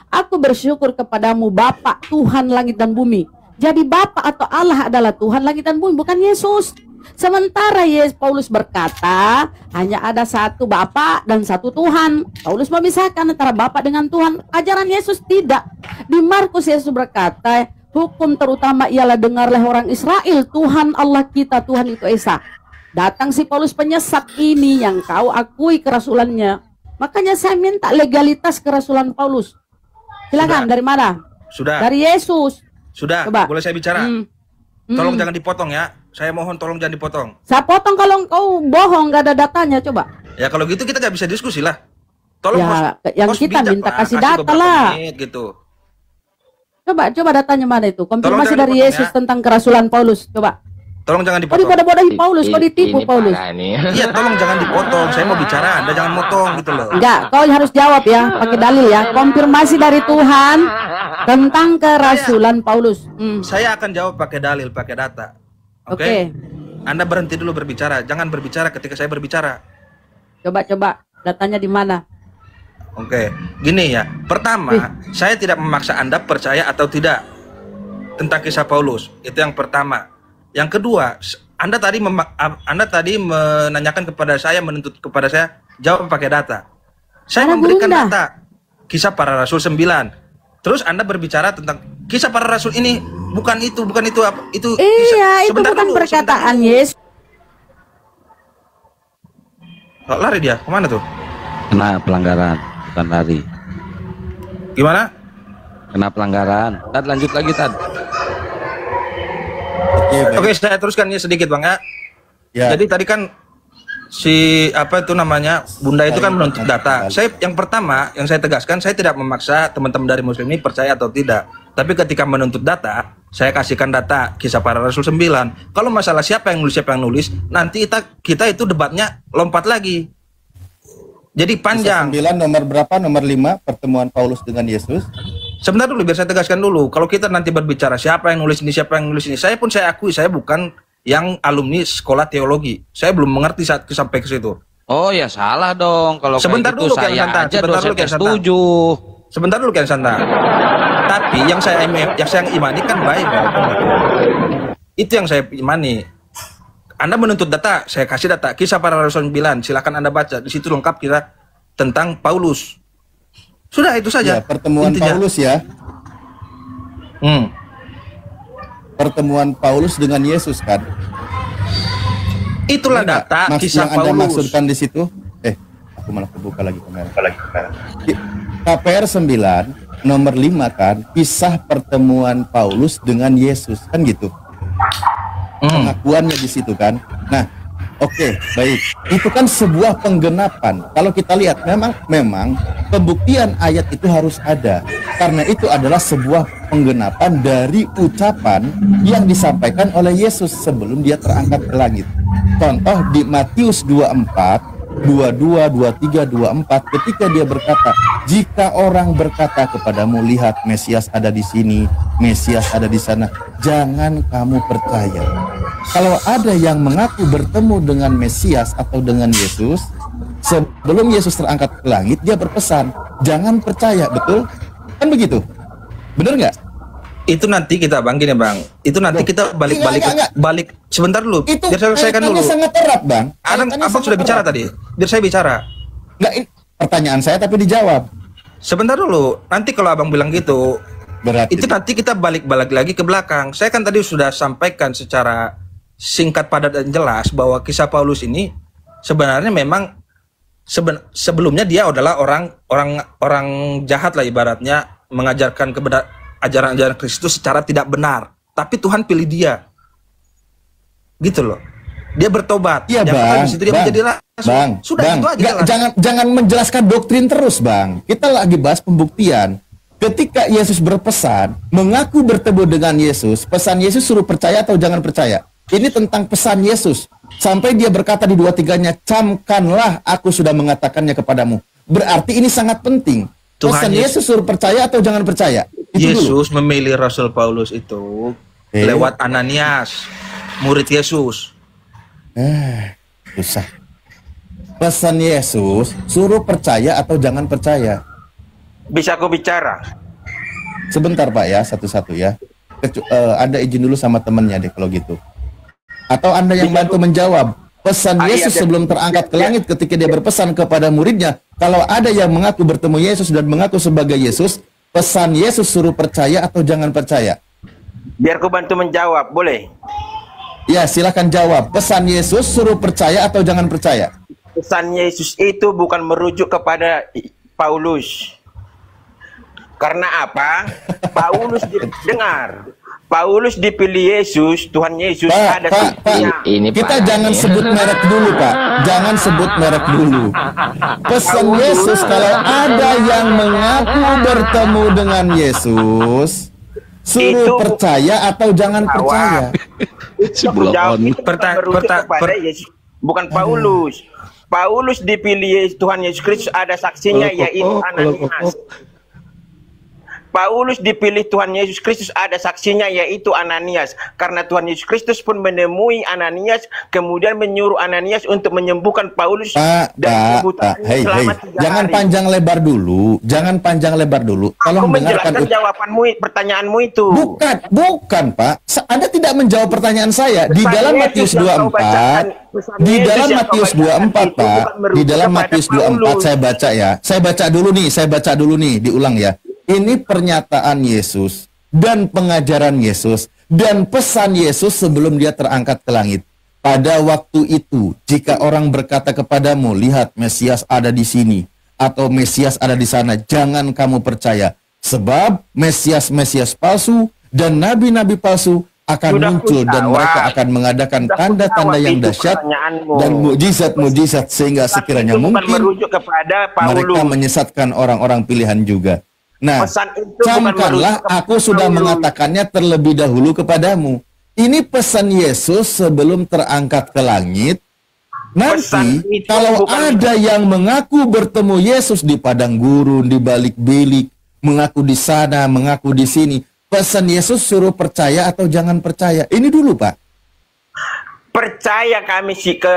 aku bersyukur kepadamu Bapa Tuhan langit dan bumi. Jadi Bapa atau Allah adalah Tuhan langit dan bumi, bukan Yesus. Sementara Paulus berkata hanya ada satu Bapa dan satu Tuhan. Paulus memisahkan antara Bapa dengan Tuhan. Ajaran Yesus tidak. Di Markus Yesus berkata, hukum terutama ialah dengarlah orang Israel, Tuhan Allah kita, Tuhan itu Esa. Datang si Paulus penyesat ini yang kau akui kerasulannya. Makanya saya minta legalitas kerasulan Paulus. Silakan dari mana? Sudah. Dari Yesus. Sudah. Coba. Boleh saya bicara? Tolong jangan dipotong ya. Saya mohon tolong jangan dipotong. Saya potong kalau kau bohong, nggak ada datanya, coba. Ya kalau gitu kita nggak bisa diskusi lah. Tolong ya, yang kita minta kasih data lah. Gitu. Coba datanya mana itu? Konfirmasi dari Yesus tentang kerasulan Paulus. Coba. Tolong jangan dipotong. Kau dibodohi Paulus, kau ditipu Paulus. Iya, tolong jangan dipotong. Saya mau bicara, Anda jangan motong gitu loh. Enggak, kau harus jawab ya, pakai dalil ya. Konfirmasi dari Tuhan tentang kerasulan Paulus. Saya akan jawab pakai dalil, pakai data. Oke. Anda berhenti dulu berbicara, jangan berbicara ketika saya berbicara. Coba datanya di mana? Oke, gini ya. Pertama, saya tidak memaksa Anda percaya atau tidak tentang kisah Paulus. Itu yang pertama. Yang kedua, Anda tadi menanyakan kepada saya, menuntut kepada saya jawab pakai data. Saya memberikan data kisah para rasul 9. Terus Anda berbicara tentang kisah para rasul ini bukan itu apa? Itu iya, itu bukan perkataan Yesus. Lari dia, kemana tuh? Kena pelanggaran, bukan lari. Gimana? Kena pelanggaran. Tad lanjut lagi Tad. Oke, saya teruskan ini sedikit Bang ya. Jadi tadi kan si apa itu namanya Bunda itu kan menuntut data. Saya yang pertama yang saya tegaskan, saya tidak memaksa teman-teman dari Muslim ini percaya atau tidak. Tapi ketika menuntut data, saya kasihkan data Kisah Para Rasul 9. Kalau masalah siapa yang nulis, nanti kita itu debatnya lompat lagi. Jadi panjang. Kisah 9 nomor berapa? Nomor 5 pertemuan Paulus dengan Yesus. Sebentar dulu, biar saya tegaskan dulu. Kalau kita nanti berbicara siapa yang nulis ini, siapa yang nulis ini, saya akui saya bukan yang alumni sekolah teologi. Saya belum mengerti saat sampai ke situ. Oh ya salah dong kalau sebentar kayak gitu. Dulu, Saya Santa. aja Sebentar dosen dulu, setuju. Sebentar dulu Kian Santa. Tapi yang saya imani kan Bible. Itu yang saya imani. Anda menuntut data, saya kasih data Kisah Para Rasul 9, silakan Anda baca. Di situ lengkap kita tentang Paulus. Sudah itu saja. Ya, pertemuan intinya. Paulus ya. Pertemuan Paulus dengan Yesus kan. Itulah data Kisah yang Anda Paulus. Maksudkan di situ. Aku malah kebuka lagi kamera. KPR 9 nomor 5 kan, kisah pertemuan Paulus dengan Yesus kan gitu. Pengakuannya di situ kan. Nah, oke, baik. Itu kan sebuah penggenapan. Kalau kita lihat memang pembuktian ayat itu harus ada. Karena itu adalah sebuah penggenapan dari ucapan yang disampaikan oleh Yesus sebelum dia terangkat ke langit. Contoh di Matius 24 22, 23, 24 ketika dia berkata, jika orang berkata kepadamu, lihat Mesias ada di sini, Mesias ada di sana, jangan kamu percaya. Kalau ada yang mengaku bertemu dengan Mesias atau dengan Yesus, sebelum Yesus terangkat ke langit, dia berpesan, jangan percaya, betul? Kan begitu? Bener nggak? Itu nanti kita Bang, gini Bang. Itu nanti kita balik sebentar dulu. Itu biar saya selesaikan dulu. Sangat erat Bang. Abang sudah bicara tadi. Biar saya bicara. Nggak, ini pertanyaan saya tapi dijawab. Sebentar dulu. Nanti kalau Abang bilang gitu, berarti itu nanti kita balik lagi ke belakang. Saya kan tadi sudah sampaikan secara singkat, padat dan jelas bahwa kisah Paulus ini sebenarnya memang sebelumnya dia adalah orang jahat lah ibaratnya, mengajarkan ajaran-ajaran Kristus secara tidak benar, tapi Tuhan pilih dia, gitu loh. Dia bertobat. Iya Bang. Sudah itu aja. Jangan menjelaskan doktrin terus Bang. Kita lagi bahas pembuktian. Ketika Yesus berpesan, mengaku bertemu dengan Yesus, pesan Yesus suruh percaya atau jangan percaya. Ini tentang pesan Yesus. Sampai dia berkata di 2-3-nya, camkanlah aku sudah mengatakannya kepadamu. Berarti ini sangat penting. Pesan Yesus suruh percaya atau jangan percaya. Yesus memilih Rasul Paulus itu lewat Ananias, murid Yesus. Susah. Pesan Yesus suruh percaya atau jangan percaya. Bisa aku bicara? Sebentar Pak ya, satu-satu ya. Anda izin dulu sama temennya deh kalau gitu. Atau Anda yang bantu menjawab. Pesan Yesus sebelum terangkat ke langit ketika dia berpesan kepada muridnya, kalau ada yang mengaku bertemu Yesus dan mengaku sebagai Yesus, pesan Yesus suruh percaya atau jangan percaya? Biar aku bantu menjawab, boleh? Ya, silakan jawab. Pesan Yesus suruh percaya atau jangan percaya? Pesan Yesus itu bukan merujuk kepada Paulus. Karena apa? Paulus dengar. Paulus dipilih Yesus, Tuhan Yesus ada ini kita jangan sebut merek dulu Pak. Jangan sebut merek dulu. Pesan Yesus kalau ada yang mengaku bertemu dengan Yesus, suruh percaya atau jangan percaya. Bukan Paulus. Paulus dipilih Tuhan Yesus Kristus, ada saksinya yaitu Ananias. Paulus dipilih Tuhan Yesus Kristus, ada saksinya yaitu Ananias. Karena Tuhan Yesus Kristus pun menemui Ananias, kemudian menyuruh Ananias untuk menyembuhkan Paulus dari kebutaan selama 3 hari. Jangan panjang lebar dulu, jangan panjang lebar dulu. Tolong dengarkan jawabanmu, pertanyaanmu itu. Bukan Pak, Anda tidak menjawab pertanyaan saya. Di dalam Matius 24, di dalam Matius 24 Pak, di dalam Matius 24 saya baca ya. Saya baca dulu nih, diulang ya. Ini pernyataan Yesus dan pengajaran Yesus dan pesan Yesus sebelum dia terangkat ke langit. Pada waktu itu, jika orang berkata kepadamu, lihat Mesias ada di sini atau Mesias ada di sana, jangan kamu percaya. Sebab Mesias palsu dan nabi-nabi palsu akan muncul dan mereka akan mengadakan tanda-tanda yang dahsyat dan mukjizat-mukjizat sehingga sekiranya mungkin mereka menyesatkan orang-orang pilihan juga. Nah, camkanlah aku sudah mengatakannya terlebih dahulu kepadamu. Ini pesan Yesus sebelum terangkat ke langit. Nanti kalau ada yang mengaku bertemu Yesus di padang gurun, di balik bilik, mengaku di sana, mengaku di sini, pesan Yesus suruh percaya atau jangan percaya? Ini dulu, Pak. Percaya kami sih ke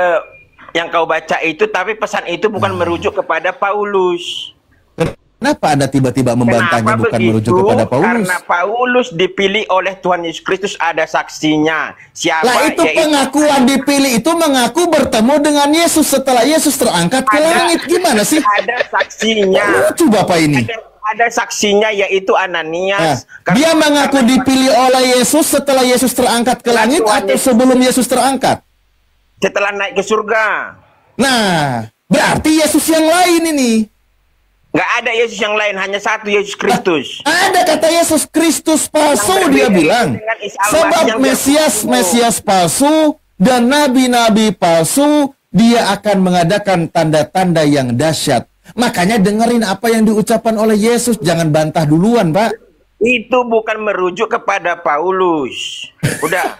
yang kau baca itu, tapi pesan itu bukan merujuk kepada Paulus. Kenapa Anda tiba-tiba membantahnya bukan merujuk kepada Paulus? Karena Paulus dipilih oleh Tuhan Yesus Kristus, ada saksinya. Siapa? Lah itu pengakuan dipilih itu mengaku bertemu dengan Yesus setelah Yesus terangkat ke langit. Gimana sih? Ada saksinya. Lucu Bapak ini. Ada saksinya yaitu Ananias. Dia mengaku dipilih oleh Yesus setelah Yesus terangkat ke langit atau sebelum Yesus terangkat? Setelah naik ke surga. Nah, berarti Yesus yang lain ini. Nggak ada Yesus yang lain, hanya satu Yesus Kristus. Ada kata Yesus Kristus palsu, dia bilang. Sebab Mesias palsu dan nabi-nabi palsu, dia akan mengadakan tanda-tanda yang dahsyat. Makanya dengerin apa yang diucapkan oleh Yesus, jangan bantah duluan, Pak. Itu bukan merujuk kepada Paulus. Udah.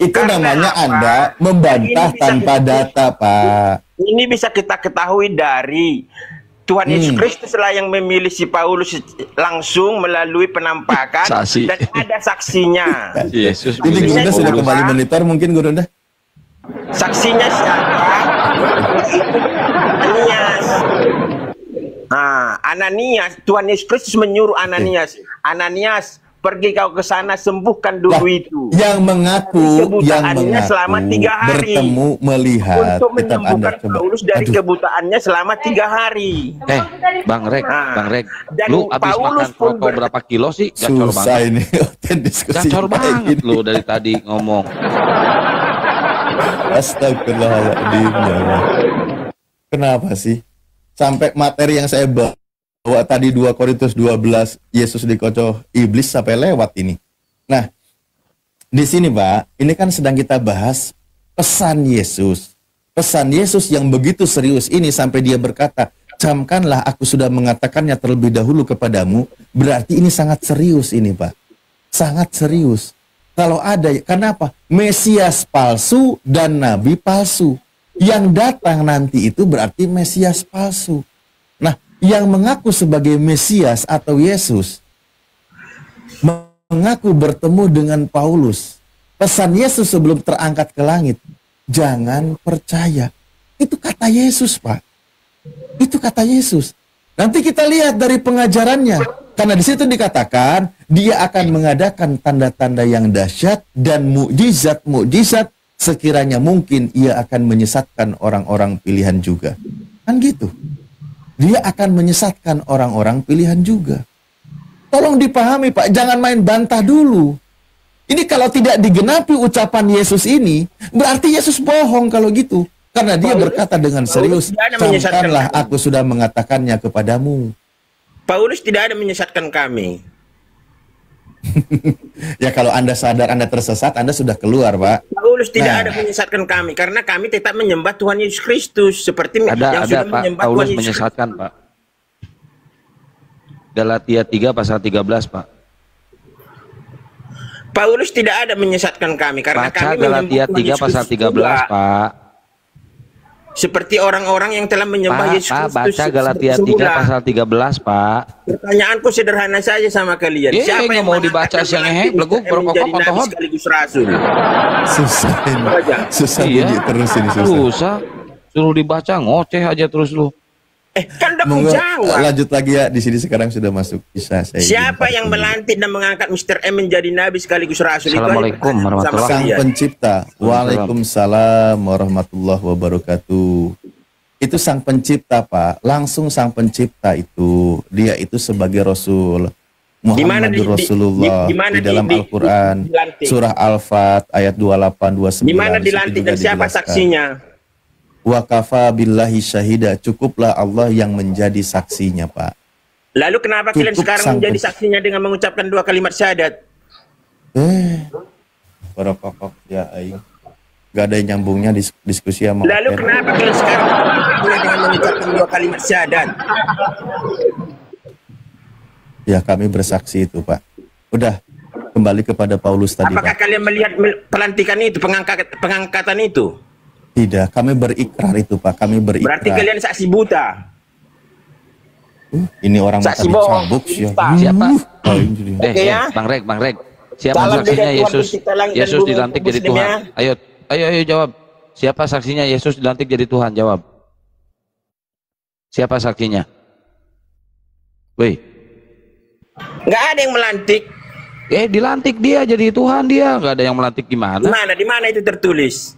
Itu namanya Anda membantah tanpa data, Pak. Ini bisa kita ketahui dari Tuhan Yesus Kristus lah yang memilih si Paulus langsung melalui penampakan dan ada saksinya. Yesus. Ini Gurunda sudah kembali monitor mungkin Gurunda. Saksinya siapa? Ananias. Ananias, Tuhan Yesus Kristus menyuruh Ananias, Ananias, pergi kau ke sana, sembuhkan dulu itu. Yang mengaku selama 3 hari. Bertemu, melihat. Untuk menyembuhkan Paulus dari kebutaannya selama 3 hari. Bang Rek, lu abis makan rokok berapa kilo sih? Gacor susah banget. Ini Gacor banget lu dari tadi ngomong. Astagfirullahaladzim. Kenapa sih? Sampai materi yang saya bawa tadi 2 Korintus 12 Yesus dikocok iblis sampai lewat ini. Nah, di sini Pak, ini kan sedang kita bahas pesan Yesus. Pesan Yesus yang begitu serius ini sampai dia berkata, camkanlah aku sudah mengatakannya terlebih dahulu kepadamu. Berarti ini sangat serius ini Pak. Sangat serius. Kalau ada, kenapa? Mesias palsu dan nabi palsu. Yang datang nanti itu berarti Mesias palsu. Nah, yang mengaku sebagai Mesias atau Yesus mengaku bertemu dengan Paulus. Pesan Yesus sebelum terangkat ke langit, jangan percaya. Itu kata Yesus, Pak. Itu kata Yesus. Nanti kita lihat dari pengajarannya. Karena di situ dikatakan dia akan mengadakan tanda-tanda yang dahsyat dan mukjizat-mukjizat sekiranya mungkin ia akan menyesatkan orang-orang pilihan juga. Kan gitu. Dia akan menyesatkan orang-orang pilihan juga. Tolong dipahami Pak, jangan main bantah dulu. Ini kalau tidak digenapi ucapan Yesus ini, berarti Yesus bohong kalau gitu. Karena dia berkata dengan serius, camkanlah aku sudah mengatakannya kepadamu. Paulus tidak ada menyesatkan kami. Ya kalau Anda sadar Anda tersesat, Anda sudah keluar, Pak. Paulus tidak ada menyesatkan kami, karena kami tetap menyembah Tuhan Yesus Kristus seperti yang sudah Pak, menyembah Paulus Tuhan Yesus menyesatkan, Pak. Galatia 3 pasal 13, Pak. Paulus tidak ada menyesatkan kami karena baca kami Galatia 3 pasal 13, Pak. Seperti orang-orang yang telah menyembah Yesus Kristus. Baca Galatia 3 pasal 13, Pak. Pertanyaanku sederhana saja sama kalian. Siapa yang mau dibaca siang beleguk berkokok sekaligus rasul? Susah ini. Susah bunyi terus ini susah. Suruh dibaca ngoceh aja terus lu. Kan udah menjawab. Lanjut lagi ya, di sini sekarang sudah masuk kisah saya. Siapa yang melantik dan mengangkat Mr. M menjadi nabi sekaligus rasul? Assalamualaikum warahmatullahi wabarakatuh. Sang pencipta. Waalaikumsalam warahmatullahi wabarakatuh. Itu sang pencipta, Pak. Langsung sang pencipta itu. Dia itu sebagai Rasul. Muhammadur Rasulullah di dalam Al-Quran. Surah Al-Fat ayat 28, 29. Di mana dilantik dan siapa saksinya? Wa kafa billahi syahida, cukuplah Allah yang menjadi saksinya, Pak. Lalu kenapa kalian sekarang menjadi saksinya dengan mengucapkan 2 kalimat syahadat? Para pokok ya aing. Gak ada yang nyambungnya diskusi sama Lalu kenapa kalian sekarang mulai dengan mengucapkan 2 kalimat syahadat? Ya kami bersaksi itu Pak. Udah kembali kepada Paulus tadi. Apakah Pak. kalian melihat pelantikan itu, pengangkatan itu? Tidak, kami berikrar itu Pak. Kami berikrar. Berarti kalian saksi buta. Ini orang saksi mata bohong. dicambuk Siapa? Oke ya. Bang Rek. Siapa Salam saksinya dari Tuhan Yesus? pencipta langit dan Yesus bumi dilantik jadi Muslim Tuhan. ya. Ayo jawab. Siapa saksinya Yesus dilantik jadi Tuhan? Jawab. Siapa saksinya? Woi. Nggak ada yang melantik. Dilantik dia jadi Tuhan dia. Nggak ada yang melantik gimana? Di mana itu tertulis?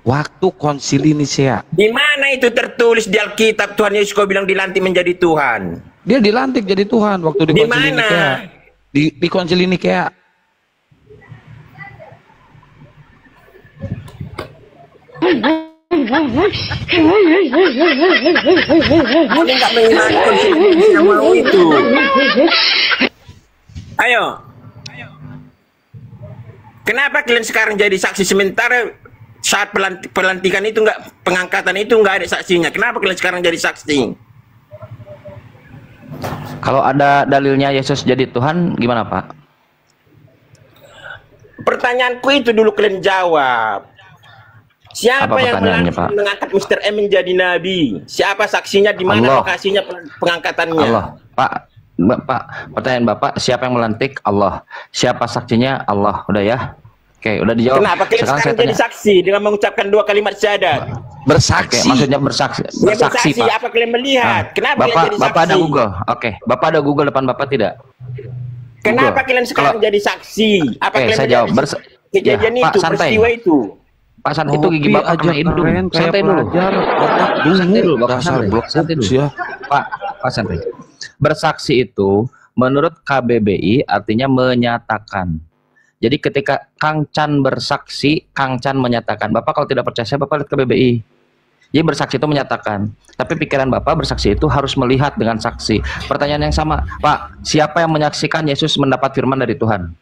Waktu konsili Nisea. Di mana itu tertulis di Alkitab Tuhan Yesus kau bilang dilantik menjadi Tuhan? Dia dilantik jadi Tuhan waktu di konsili Nikea. Di konsili Nikea. Kalian nggak mengimani konsili yang mau itu. Ayo. Kenapa kalian sekarang jadi saksi sementara saat pelantikan itu nggak, pengangkatan itu nggak ada saksinya? Kenapa kalian sekarang jadi saksi? Kalau ada dalilnya Yesus jadi Tuhan, gimana Pak? Pertanyaanku itu dulu kalian jawab. Siapa yang mengangkat Mr. M menjadi nabi? Siapa saksinya? Di mana lokasinya pengangkatannya? Allah. Pak, pertanyaan Bapak, siapa yang melantik? Allah. Siapa saksinya? Allah. Udah ya? Oke, udah dijawab. Kenapa kalian sekarang jadi saksi dengan mengucapkan 2 kalimat syahadat? Bersaksi. Maksudnya bersaksi. Bersaksi, Pak. apa kalian melihat? Kenapa kalian jadi saksi? Bapak ada Google. Oke, Bapak ada Google depan Bapak tidak? Kenapa kalian sekarang jadi saksi? Apa kalian saya jawab. Kejadian itu, peristiwa itu? Pak Santai itu gigi Bapak kena hidung. Santai dulu. Santai dulu, Bapak santai dulu. Pak Santai. Bersaksi itu menurut KBBI artinya menyatakan. Jadi ketika Kang Chan bersaksi, Kang Chan menyatakan. Bapak kalau tidak percaya saya, Bapak lihat KBBI. Jadi bersaksi itu menyatakan. Tapi pikiran Bapak bersaksi itu harus melihat dengan saksi. Pertanyaan yang sama, Pak, siapa yang menyaksikan Yesus mendapat firman dari Tuhan?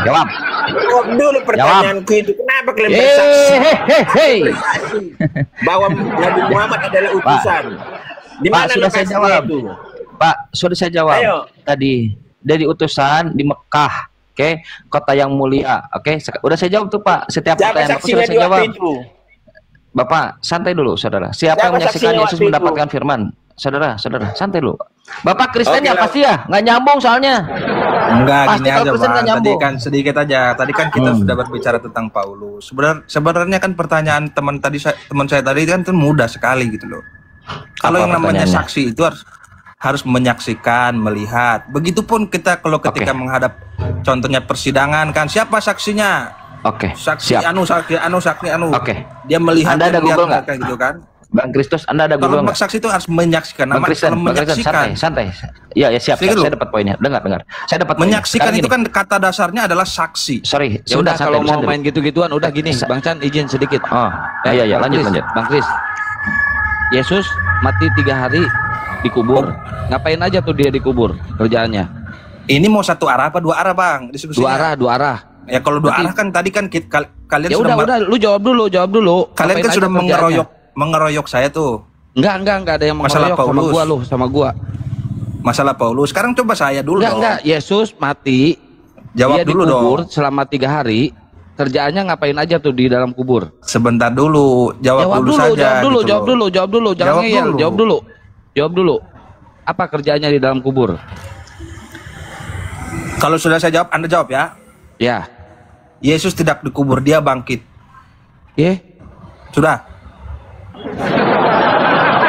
Jawab. Jawab dulu pertanyaanku itu. Kenapa kalian bersaksi? Bahwa Nabi Muhammad adalah utusan. Di mana sudah saya jawab itu? Pak, sudah saya jawab. Ayo. Tadi dari utusan di Mekah, oke, kota yang mulia, oke. Udah saya jawab tuh Pak. Setiap pertanyaan Bapak sudah saya jawab. Bapak, santai dulu, saudara. Siapa yang menyaksikan Yesus mendapatkan firman? Saudara, santai dulu. Bapak Kristen ya pasti ya, nggak nyambung soalnya. Enggak, pasti gini aja Bang. Tadi nyambung. kan sedikit aja. Tadi kan kita sudah berbicara tentang Paulus. Sebenarnya kan pertanyaan teman saya tadi kan mudah sekali gitu loh. Kalau yang namanya saksi itu harus menyaksikan, melihat. Begitupun kita kalau ketika menghadap contohnya persidangan kan, siapa saksinya? Saksi anu. Dia melihat. Anda ada Google nggak? Kayak gitu kan? Bang Kristus, Anda ada Google nggak? Kalau saksi itu harus menyaksikan. Bang Kristen, santai. Ya siap. Saya dapat poinnya. Dengar. Saya dapat menyaksikan itu kan kata dasarnya adalah saksi. Sorry. Ya udah kalau mau main gitu-gituan udah gini, Bang Chan izin sedikit. Ya, lanjut. Bang Kris. Yesus mati 3 hari dikubur. Ngapain aja tuh dia dikubur kerjaannya? Ini mau satu arah apa 2 arah Bang? Diskusinya. 2 arah. Ya kalau 2 arah kan tadi kan kalian ya udah lu jawab dulu. Kalian kan sudah mengeroyok saya tuh. Enggak ada yang mengeroyok sama gua. Masalah Paulus. Sekarang coba saya dulu dong. Enggak, Yesus mati. Jawab dulu dikubur dong. Selama 3 hari. Kerjaannya ngapain aja tuh di dalam kubur? Sebentar dulu, jawab dulu saja. Jawab dulu. Jangan ngeyel, jawab dulu. Apa kerjaannya di dalam kubur? Kalau sudah saya jawab, Anda jawab ya. Ya. Yesus tidak dikubur, dia bangkit. Sudah.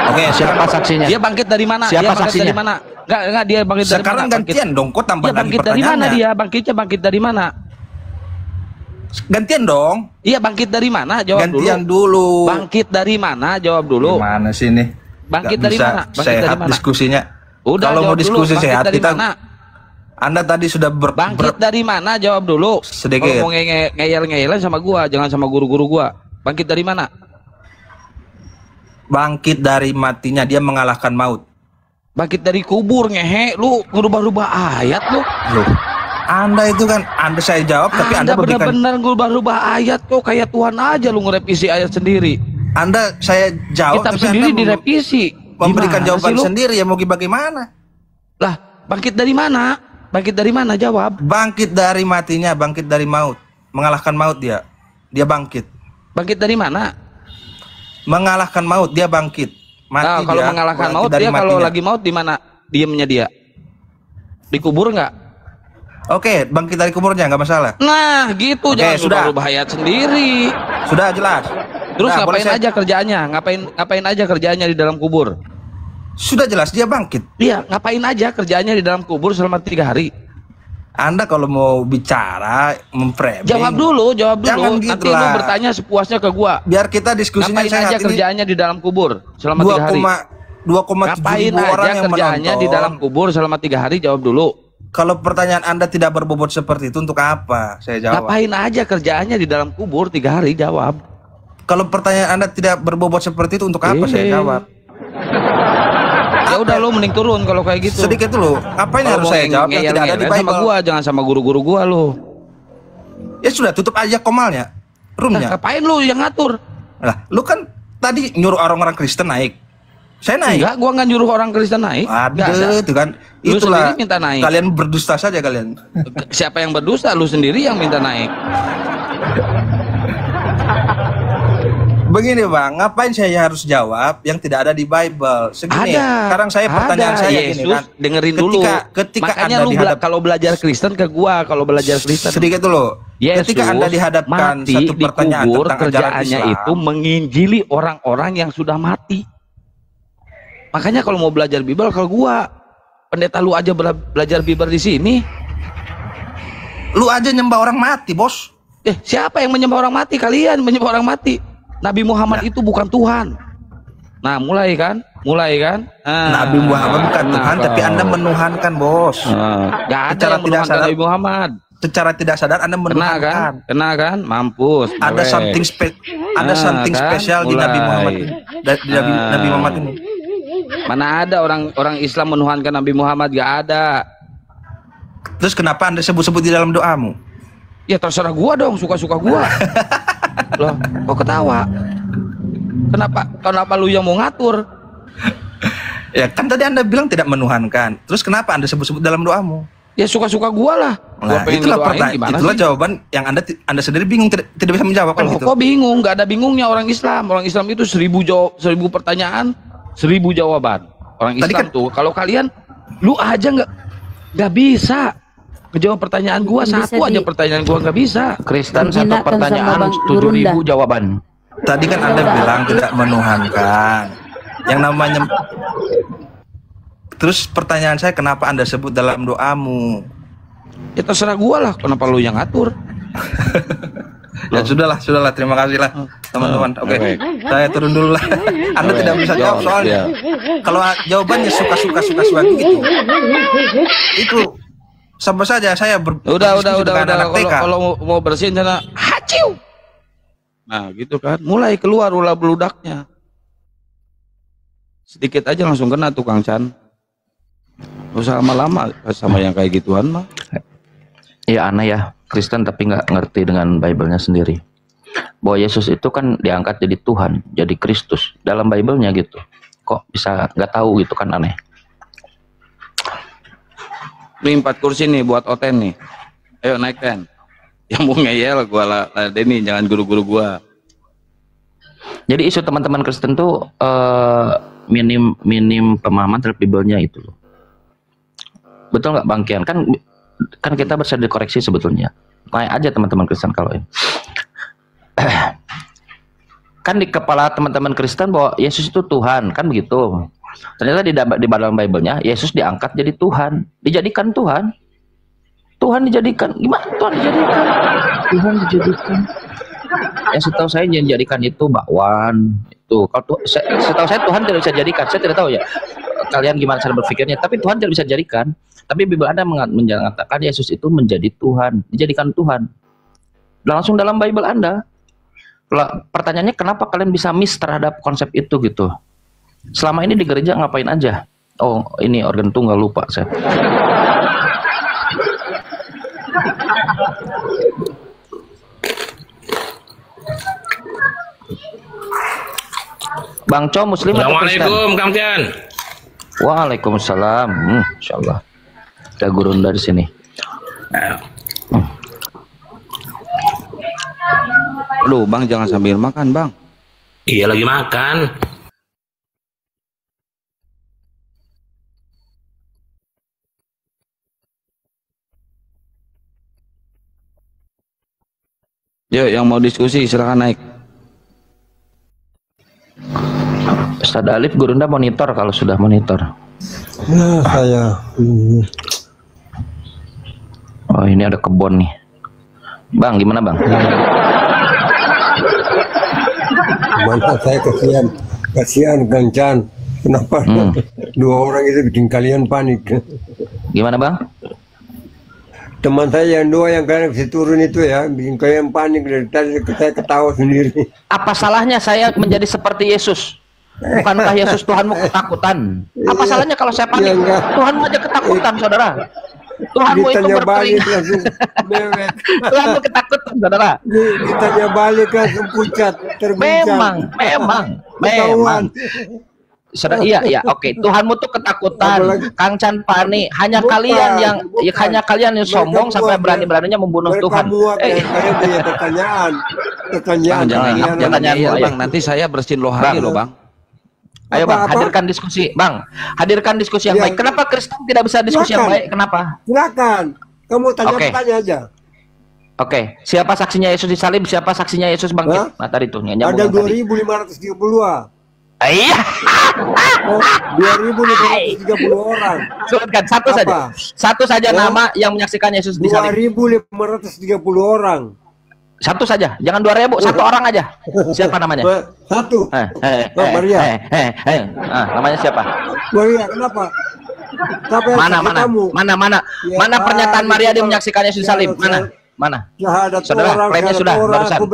Oke, siapa saksinya? Dia bangkit dari mana? Siapa saksinya? Dari mana? Enggak, dia bangkit dari mana? Sekarang gantian dong, kok tambah lagi bangkit dari mana dia? Bangkit dari mana? Gantian dong. Iya, bangkit dari mana? Jawab gantian dulu. Bangkit dari mana? Jawab dulu. Gimana sih ini? Bangkit dari mana? Sehat diskusinya. Udah, kalau mau diskusi sehat kita. Mana? Anda tadi sudah bangkit dari mana? Jawab dulu. Sedikit. Kalau mau ngeyel-ngeyelan sama gua, jangan sama guru-guru gua. Bangkit dari mana? Bangkit dari matinya, dia mengalahkan maut. Bangkit dari kubur, ngehe, lu ngerubah-rubah ayat lu. Loh, Anda itu kan, Anda saya jawab, tapi Anda memberikan... benar-benar ngerubah-rubah ayat kok, kayak Tuhan aja lu ngerevisi ayat sendiri. Anda saya jawab, Kitab tapi sendiri Anda direvisi. memberikan Gimana jawaban sih lu? sendiri, ya mau bagaimana? Lah, bangkit dari mana? Bangkit dari mana? Jawab. Bangkit dari matinya, bangkit dari maut. Mengalahkan maut dia. Dia bangkit. Bangkit dari mana? Mengalahkan maut, dia bangkit. Mati Nah, kalau dia, mengalahkan bangkit maut, dari dia kalau matinya. lagi maut di mana diemnya dia? Dikubur nggak? Oke, bangkit dari kuburnya, nggak masalah. Nah, gitu. Oke, Jangan sudah. rubah ayat sendiri. Sudah jelas. Terus Nah, boleh ngapain saya- aja kerjaannya? Ngapain aja kerjaannya di dalam kubur? Sudah jelas, dia bangkit. Iya, ngapain aja kerjaannya di dalam kubur selama 3 hari? Anda kalau mau bicara, memframing. Jawab dulu. Jangan Nanti gitu lu lah. bertanya sepuasnya ke gua. Biar kita diskusinya Ngapain sehat. aja Ini kerjaannya di dalam kubur selama 3 hari? 2,7 Ngapain ribu orang aja yang kerjaannya menonton. di dalam kubur selama 3 hari? Jawab dulu. Kalau pertanyaan Anda tidak berbobot seperti itu, untuk apa? Saya jawab. Ngapain aja kerjaannya di dalam kubur 3 hari? Jawab. Kalau pertanyaan Anda tidak berbobot seperti itu, untuk apa? Saya jawab. Ya udah lu mending turun kalau kayak gitu. Sedikit dulu. Apa yang Kalau harus mau saya jawab yang tidak ada di ngeyel-ngeyel sama Bible? gua, jangan sama guru-guru gua lu. Ya sudah, tutup aja komalnya, roomnya. Ngapain lu yang ngatur? Lah, lu kan tadi nyuruh orang-orang Kristen naik. Saya naik. Enggak, gua nggak nyuruh orang Kristen naik. Nggak ada. Ada, itu kan. Lu Itulah. sendiri minta naik. Kalian berdusta saja kalian. Siapa yang berdusta? Lu sendiri yang minta naik. Begini bang, ngapain saya harus jawab yang tidak ada di Bible? Segini. Sekarang saya pertanyaan ada. saya Yesus, gini kan. dengerin dulu. Ketika Makanya Anda lu dihadap, kalau belajar Kristen ke gua, kalau belajar Kristen. sedikit dulu. Yesus Ketika Anda dihadapkan mati satu pertanyaan dikubur, tentang ajaran kerjaannya Islam, itu menginjili orang-orang yang sudah mati. Makanya kalau mau belajar Bible kalau gua, pendeta lu aja belajar Bible di sini. lu aja nyembah orang mati, bos. Siapa yang menyembah orang mati? Kalian menyembah orang mati. Nabi Muhammad itu bukan Tuhan. Nah, mulai kan? Nabi Muhammad bukan Tuhan, tapi Anda menuhankan, bos. Gak ada Secara yang tidak menuhankan sadar, Nabi Muhammad. Secara tidak sadar Anda menuhankan. Kena kan? Mampus. Ada something spesial di Nabi Muhammad. Di Nabi Muhammad ini. Mana ada orang Islam menuhankan Nabi Muhammad? Gak ada. Terus kenapa Anda sebut-sebut di dalam doamu? Ya terserah gua dong, suka-suka gua. Loh, kok ketawa? Kenapa lu yang mau ngatur? Ya kan tadi Anda bilang tidak menuhankan. Terus kenapa Anda sebut-sebut dalam doamu? Ya suka-suka gua lah. Nah, itulah jawaban yang Anda sendiri bingung, tidak bisa menjawab kan gitu. Kok bingung? Gak ada bingungnya orang Islam. Orang Islam itu 1000 pertanyaan, 1000 jawaban. Orang Islam tuh. Kalau kalian, lu aja nggak bisa ngejawab pertanyaan gua. Satu aja pertanyaan gua nggak bisa. Kristen satu pertanyaan 7.000 jawaban. Tadi kan Anda bilang tidak menuhankan. Yang namanya. Terus pertanyaan saya, kenapa Anda sebut dalam doamu? Ya terserah gua lah, kenapa lu yang ngatur? Ya sudahlah, terima kasih lah teman-teman. Oke. Saya turun dulu lah. Anda tidak bisa jawab soalnya. Kalau jawabannya suka-suka gitu. Itu sama saja saya udah. Kalau mau bersihin sana, haciu. Nah, gitu kan. Mulai keluar ulah beludaknya. Sedikit aja langsung kena tukang Chan. Gak usah lama-lama sama yang kayak gituan mah. Ya aneh ya, Kristen tapi nggak ngerti dengan Bible-nya sendiri. Bahwa Yesus itu kan diangkat jadi Tuhan, jadi Kristus. Dalam Bible-nya gitu. Kok bisa nggak tahu gitu kan, aneh. Ini 4 kursi nih buat Oten nih. Ayo naik Ten. Yang mau ngeyel gua ladenin, jangan guru-guru gua. Jadi isu teman-teman Kristen tuh minim pemahaman terhadap Bible-nya itu loh. Betul nggak Bang Kian? Kan kita bisa dikoreksi sebetulnya. Tanya aja teman-teman Kristen kalau ini. Kan di kepala teman-teman Kristen bahwa Yesus itu Tuhan, kan begitu. Ternyata di dalam Bible-nya Yesus diangkat jadi Tuhan, dijadikan Tuhan. Tuhan dijadikan, gimana Tuhan dijadikan? Tuhan dijadikan. Yang setahu saya yang dijadikan itu bakwan. Itu kalau setahu saya Tuhan tidak bisa jadikan. Saya tidak tahu ya kalian gimana cara berpikirnya, tapi Tuhan tidak bisa jadikan. Tapi Bible Anda mengatakan Yesus itu menjadi Tuhan, dijadikan Tuhan. Langsung dalam Bible Anda. Pertanyaannya kenapa kalian bisa miss terhadap konsep itu gitu? Selama ini di gereja ngapain aja? Oh, ini organ tunggal, lupa saya. Bang Co Muslim atau Kristen? Assalamualaikum Kang Tian. Waalaikumsalam. Insyaallah. Ada guru dari sini. Loh, Bang jangan sambil makan, Bang. Iya lagi makan. Yuk, yang mau diskusi silakan naik. Ustaz Alif, Gurunda monitor kalau sudah monitor. Nah, saya. Oh, ini ada kebun nih. Bang, gimana Bang? Gimana saya kasihan Kang Chan. Kenapa dua orang itu bikin kalian panik? Gimana Bang? Teman saya yang dua yang kalian bisa turun itu ya, bikin kalian panik. Dari tadi saya ketawa sendiri. Apa salahnya saya menjadi seperti Yesus? Bukankah Yesus Tuhanmu ketakutan? Apa salahnya kalau saya panik? Tuhanmu aja ketakutan, saudara. Tuhanmu itu berkeling. Tuhanmu ketakutan, saudara. Ditanya balik langsung pucat, terguncang. Memang. Saudara, iya, oke. Tuhanmu tuh ketakutan. Kang Chan panik. Hanya kalian yang sombong sampai berani-beraninya membunuh Tuhan. Kalian punya pertanyaan. Jangan, Bang. Nanti saya bersihin lohani loh, Bang. Ayo Bang, hadirkan diskusi. Bang, hadirkan diskusi yang baik. Kenapa Kristen tidak bisa diskusi yang baik? Kenapa? Silakan. Kamu tanya aja. Oke, siapa saksinya Yesus disalib? Siapa saksinya Yesus bangkit? Nah, tadi tuh ada 2.532. Iya. 2.530 orang. Sebutkan satu saja nama yang menyaksikan Yesus disalib. 2.530 orang. Satu saja, jangan 2.000, satu orang aja. Siapa namanya? Satu. Maria. Namanya siapa? Maria, kenapa? Mana pernyataan Maria dia menyaksikan Yesus disalib? Mana? Saudara, klaimnya sudah barusan.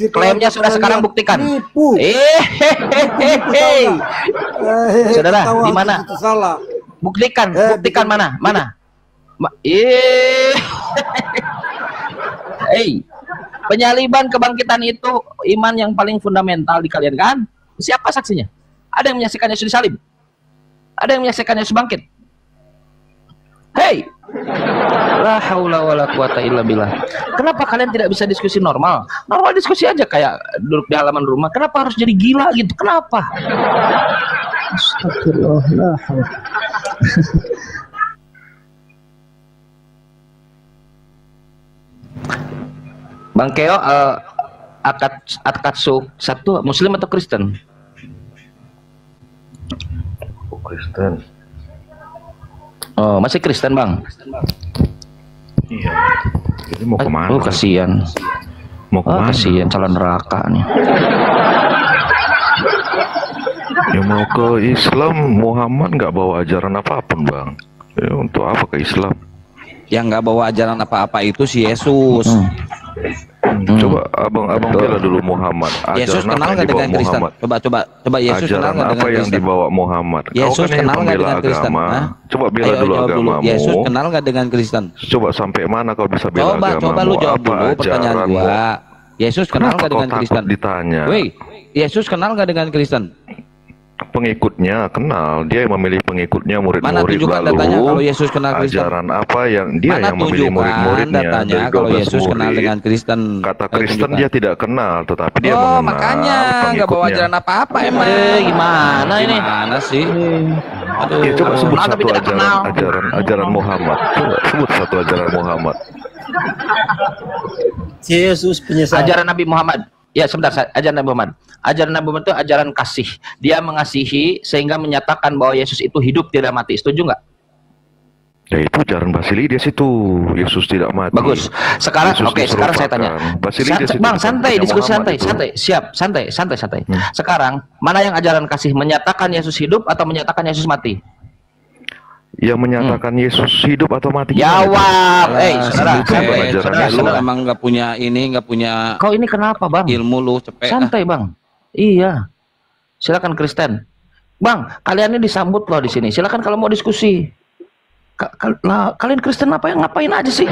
Klaimnya sudah, sekarang buktikan. Saudara, di mana? Buktikan mana? Penyaliban kebangkitan itu iman yang paling fundamental di kalian kan? Siapa saksinya? Ada yang menyaksikan Yesus disalib? Ada yang menyaksikan Yesus bangkit? Hei! La haula wala quwata illa billah. Kenapa kalian tidak bisa diskusi normal? Normal diskusi aja kayak duduk di halaman rumah. Kenapa harus jadi gila gitu? Kenapa? Astagfirullah. La haula. Bang Keo, Akatsu satu Muslim atau Kristen? Kristen. Oh, masih Kristen Bang? Iya. Jadi mau kemana? Oh, kasihan. Mau kemana? Kasihan, calon neraka nih. Ya mau ke Islam. Muhammad nggak bawa ajaran apapun Bang. Ya, untuk apa ke Islam? Yang nggak bawa ajaran apa-apa itu si Yesus. Coba abang bela dulu Muhammad. Yesus kenal nggak dengan Kristen? Coba Yesus kenal nggak dengan Kristen? Yang dibawa Muhammad? Yesus kenal nggak dengan Kristen? Coba bela dulu agamamu. Yesus kenal nggak dengan Kristen? Coba sampai mana kau bisa bela agamamu? Coba lu jawab dulu pertanyaan gua. Yesus kenal nggak dengan Kristen? Ditanya. Yesus kenal nggak dengan Kristen? Pengikutnya kenal, dia yang memilih pengikutnya, murid-murid. Datanya kalau Yesus kenal Kristen? Ajaran apa yang dia yang memilih murid-muridnya? Datanya kalau Yesus kenal dengan Kristen? Kata Kristen dia tidak kenal, tetapi dia mengenal. Makanya nggak bawa ajaran apa-apa emang. Gimana ini? Gimana sih? Aduh, ya, coba sebut satu ajaran Muhammad. Coba sebut satu ajaran Muhammad. Yesus penyesal. Ajaran Nabi Muhammad. Ya sebentar, ajaran Nabi Muhammad. Ajaran Nabi Muhammad itu ajaran kasih. Dia mengasihi sehingga menyatakan bahwa Yesus itu hidup tidak mati. Setuju nggak? Ya itu ajaran Basilides itu. Yesus tidak mati. Bagus. Sekarang sekarang saya tanya. Bang, santai, diskusi santai. Siap, santai. Sekarang mana yang ajaran kasih, menyatakan Yesus hidup atau menyatakan Yesus mati? Yang menyatakan Yesus hidup atau mati. Jawab. Saudara, emang nggak punya Kau ini kenapa Bang? Ilmu lu cepet. Santai Bang. Iya. Silakan Kristen. Bang, kalian ini disambut loh di sini. Silakan kalau mau diskusi. Kalian Kristen ngapain aja sih?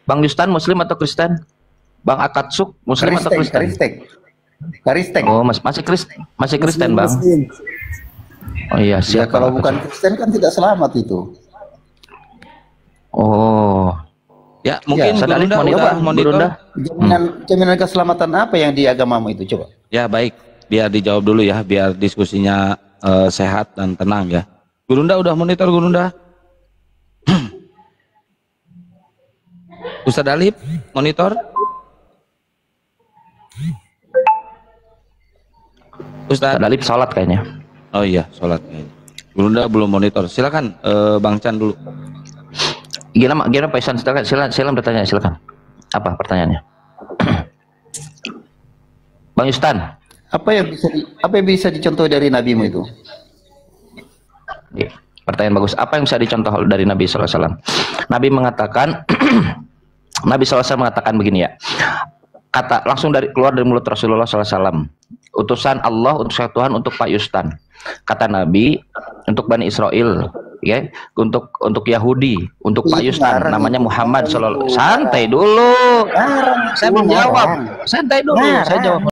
Bang Yustan Muslim atau Kristen? Bang Akatsuk Muslim atau Kristen? Kristen. Oh, masih Kristen, Bang. Oh iya, siap. Ya, kalau bukan Kristen kan tidak selamat itu. Oh. Ya, mungkin Gurunda. Jaminan keselamatan apa yang di agamamu itu, coba? Ya, baik. Biar dijawab dulu ya, biar diskusinya sehat dan tenang ya. Gurunda udah monitor, Gurunda? Ustadz Alif, monitor? Ustadz Alif sholat kayaknya. Oh iya, sholat kayaknya. Gurunda belum monitor. Silakan Bang Chan dulu. Gimana Pak Isan? Silakan bertanya, silakan. Apa pertanyaannya? Bang Yustan. Apa yang bisa dicontoh dari nabimu itu? Pertanyaan bagus. Apa yang bisa dicontoh dari Nabi SAW? Nabi mengatakan, Nabi SAW mengatakan begini ya. Kata langsung keluar dari mulut Rasulullah SAW. Utusan Allah untuk Tuhan untuk Pak Yustan. Kata Nabi untuk Bani Israel, ya, untuk Yahudi, untuk Pak Yustan, namanya Muhammad SAW. Santai dulu. Saya menjawab. Santai dulu. Saya jawab.